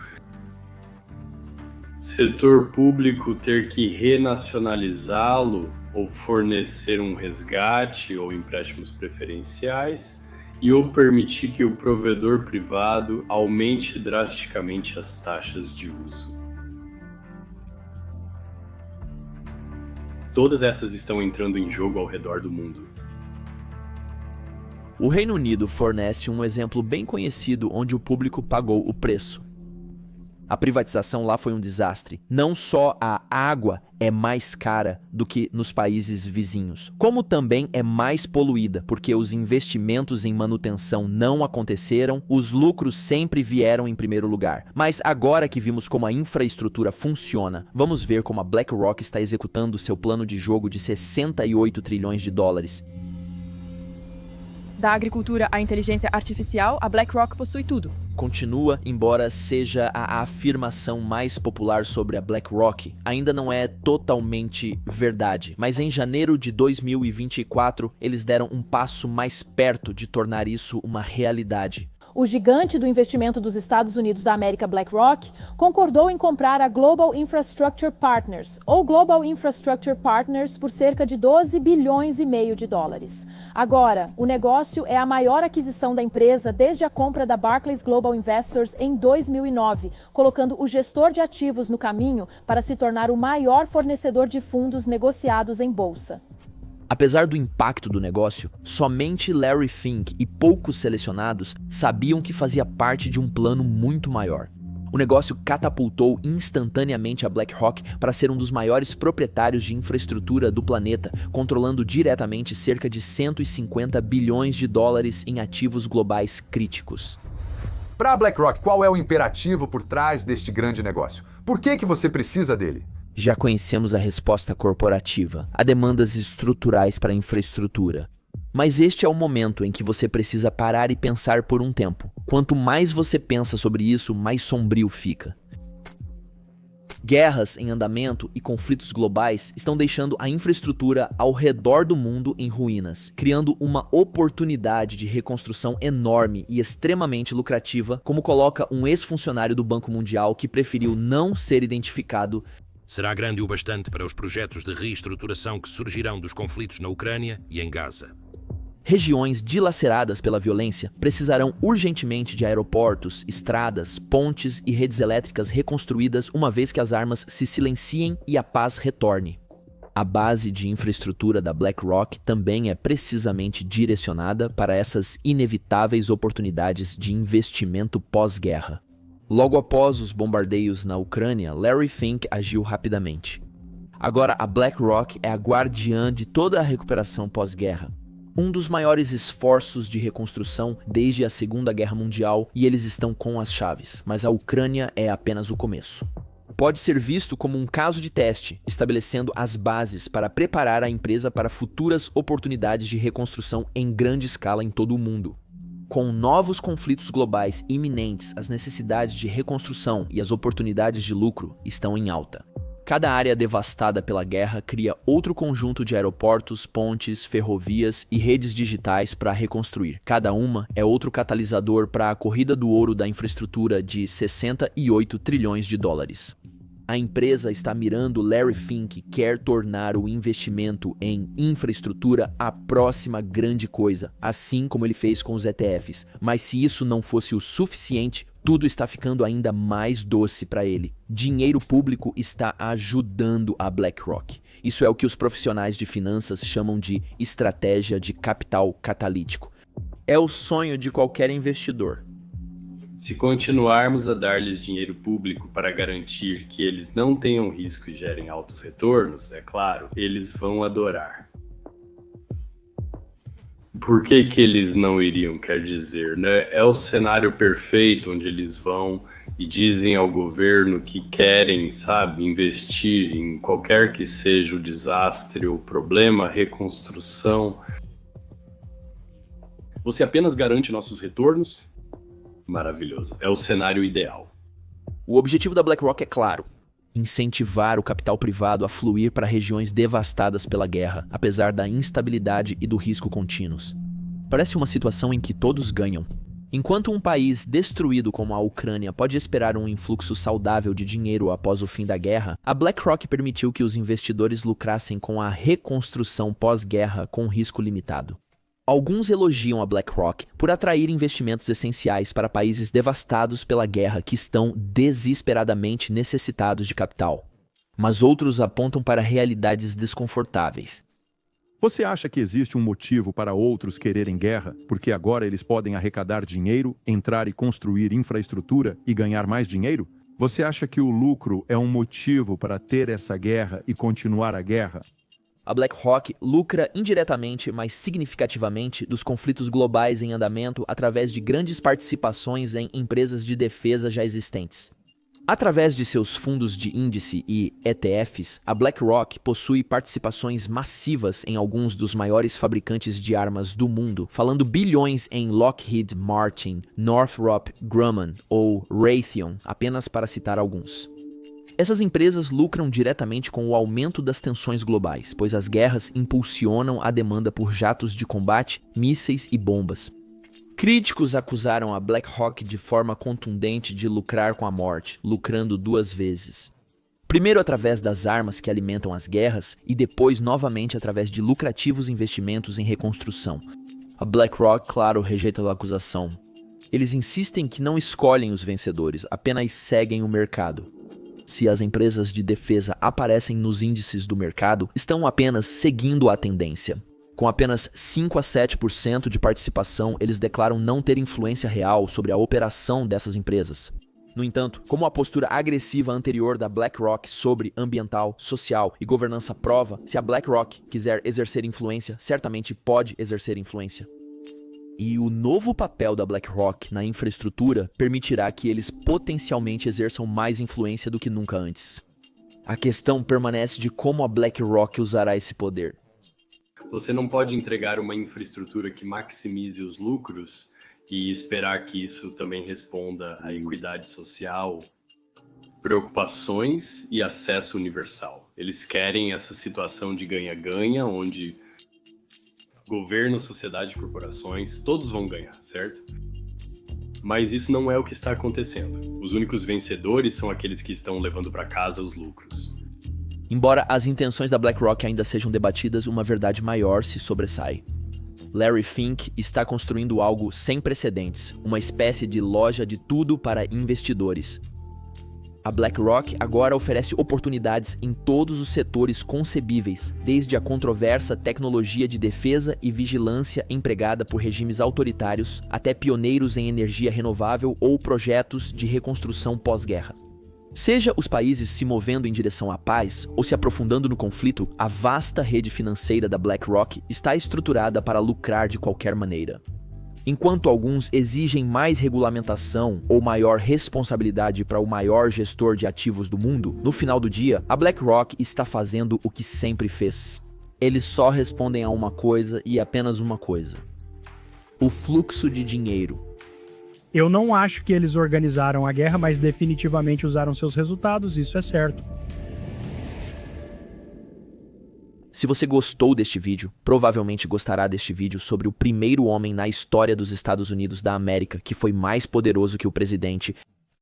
setor público ter que renacionalizá-lo ou fornecer um resgate ou empréstimos preferenciais, e ou permitir que o provedor privado aumente drasticamente as taxas de uso. Todas essas estão entrando em jogo ao redor do mundo. O Reino Unido fornece um exemplo bem conhecido onde o público pagou o preço. A privatização lá foi um desastre. Não só a água é mais cara do que nos países vizinhos, como também é mais poluída, porque os investimentos em manutenção não aconteceram, os lucros sempre vieram em primeiro lugar. Mas agora que vimos como a infraestrutura funciona, vamos ver como a BlackRock está executando seu plano de jogo de 68 trilhões de dólares. Da agricultura à inteligência artificial, a BlackRock possui tudo. Continua, embora seja a afirmação mais popular sobre a BlackRock, ainda não é totalmente verdade. Mas em janeiro de 2024, eles deram um passo mais perto de tornar isso uma realidade. O gigante do investimento dos Estados Unidos da América, BlackRock, concordou em comprar a Global Infrastructure Partners, ou Global Infrastructure Partners, por cerca de 12 bilhões e meio de dólares. Agora, o negócio é a maior aquisição da empresa desde a compra da Barclays Global Investors em 2009, colocando o gestor de ativos no caminho para se tornar o maior fornecedor de fundos negociados em bolsa. Apesar do impacto do negócio, somente Larry Fink e poucos selecionados sabiam que fazia parte de um plano muito maior. O negócio catapultou instantaneamente a BlackRock para ser um dos maiores proprietários de infraestrutura do planeta, controlando diretamente cerca de 150 bilhões de dólares em ativos globais críticos. Para a BlackRock, qual é o imperativo por trás deste grande negócio? Por que você precisa dele? Já conhecemos a resposta corporativa, há demandas estruturais para a infraestrutura. Mas este é o momento em que você precisa parar e pensar por um tempo. Quanto mais você pensa sobre isso, mais sombrio fica. Guerras em andamento e conflitos globais estão deixando a infraestrutura ao redor do mundo em ruínas, criando uma oportunidade de reconstrução enorme e extremamente lucrativa, como coloca um ex-funcionário do Banco Mundial que preferiu não ser identificado. Será grande o bastante para os projetos de reestruturação que surgirão dos conflitos na Ucrânia e em Gaza. Regiões dilaceradas pela violência precisarão urgentemente de aeroportos, estradas, pontes e redes elétricas reconstruídas uma vez que as armas se silenciem e a paz retorne. A base de infraestrutura da BlackRock também é precisamente direcionada para essas inevitáveis oportunidades de investimento pós-guerra. Logo após os bombardeios na Ucrânia, Larry Fink agiu rapidamente. Agora a BlackRock é a guardiã de toda a recuperação pós-guerra. Um dos maiores esforços de reconstrução desde a Segunda Guerra Mundial, e eles estão com as chaves, mas a Ucrânia é apenas o começo. Pode ser visto como um caso de teste, estabelecendo as bases para preparar a empresa para futuras oportunidades de reconstrução em grande escala em todo o mundo. Com novos conflitos globais iminentes, as necessidades de reconstrução e as oportunidades de lucro estão em alta. Cada área devastada pela guerra cria outro conjunto de aeroportos, pontes, ferrovias e redes digitais para reconstruir. Cada uma é outro catalisador para a corrida do ouro da infraestrutura de 68 trilhões de dólares. A empresa está mirando Larry Fink e quer tornar o investimento em infraestrutura a próxima grande coisa, assim como ele fez com os ETFs. Mas se isso não fosse o suficiente, tudo está ficando ainda mais doce para ele. Dinheiro público está ajudando a BlackRock. Isso é o que os profissionais de finanças chamam de estratégia de capital catalítico. É o sonho de qualquer investidor. Se continuarmos a dar-lhes dinheiro público para garantir que eles não tenham risco e gerem altos retornos, é claro, eles vão adorar. Por que eles não iriam, quer dizer, né? É o cenário perfeito onde eles vão e dizem ao governo que querem, sabe, investir em qualquer que seja o desastre, o problema, a reconstrução. Você apenas garante nossos retornos? Maravilhoso. É o cenário ideal. O objetivo da BlackRock é claro: incentivar o capital privado a fluir para regiões devastadas pela guerra, apesar da instabilidade e do risco contínuos. Parece uma situação em que todos ganham. Enquanto um país destruído como a Ucrânia pode esperar um influxo saudável de dinheiro após o fim da guerra, a BlackRock permitiu que os investidores lucrassem com a reconstrução pós-guerra com risco limitado. Alguns elogiam a BlackRock por atrair investimentos essenciais para países devastados pela guerra que estão desesperadamente necessitados de capital. Mas outros apontam para realidades desconfortáveis. Você acha que existe um motivo para outros quererem guerra, porque agora eles podem arrecadar dinheiro, entrar e construir infraestrutura e ganhar mais dinheiro? Você acha que o lucro é um motivo para ter essa guerra e continuar a guerra? A BlackRock lucra indiretamente, mas significativamente, dos conflitos globais em andamento através de grandes participações em empresas de defesa já existentes. Através de seus fundos de índice e ETFs, a BlackRock possui participações massivas em alguns dos maiores fabricantes de armas do mundo, falando bilhões em Lockheed Martin, Northrop Grumman ou Raytheon, apenas para citar alguns. Essas empresas lucram diretamente com o aumento das tensões globais, pois as guerras impulsionam a demanda por jatos de combate, mísseis e bombas. Críticos acusaram a BlackRock de forma contundente de lucrar com a morte, lucrando duas vezes. Primeiro através das armas que alimentam as guerras e depois novamente através de lucrativos investimentos em reconstrução. A BlackRock, claro, rejeita a acusação. Eles insistem que não escolhem os vencedores, apenas seguem o mercado. Se as empresas de defesa aparecem nos índices do mercado, estão apenas seguindo a tendência. Com apenas 5 a 7% de participação, eles declaram não ter influência real sobre a operação dessas empresas. No entanto, como a postura agressiva anterior da BlackRock sobre ambiental, social e governança prova, se a BlackRock quiser exercer influência, certamente pode exercer influência. E o novo papel da BlackRock na infraestrutura permitirá que eles potencialmente exerçam mais influência do que nunca antes. A questão permanece de como a BlackRock usará esse poder. Você não pode entregar uma infraestrutura que maximize os lucros e esperar que isso também responda à equidade social, preocupações e acesso universal. Eles querem essa situação de ganha-ganha, onde governo, sociedade e corporações, todos vão ganhar, certo? Mas isso não é o que está acontecendo. Os únicos vencedores são aqueles que estão levando para casa os lucros. Embora as intenções da BlackRock ainda sejam debatidas, uma verdade maior se sobressai. Larry Fink está construindo algo sem precedentes, uma espécie de loja de tudo para investidores. A BlackRock agora oferece oportunidades em todos os setores concebíveis, desde a controversa tecnologia de defesa e vigilância empregada por regimes autoritários, até pioneiros em energia renovável ou projetos de reconstrução pós-guerra. Seja os países se movendo em direção à paz ou se aprofundando no conflito, a vasta rede financeira da BlackRock está estruturada para lucrar de qualquer maneira. Enquanto alguns exigem mais regulamentação ou maior responsabilidade para o maior gestor de ativos do mundo, no final do dia, a BlackRock está fazendo o que sempre fez. Eles só respondem a uma coisa e apenas uma coisa: o fluxo de dinheiro. Eu não acho que eles organizaram a guerra, mas definitivamente usaram seus resultados, isso é certo. Se você gostou deste vídeo, provavelmente gostará deste vídeo sobre o primeiro homem na história dos Estados Unidos da América que foi mais poderoso que o presidente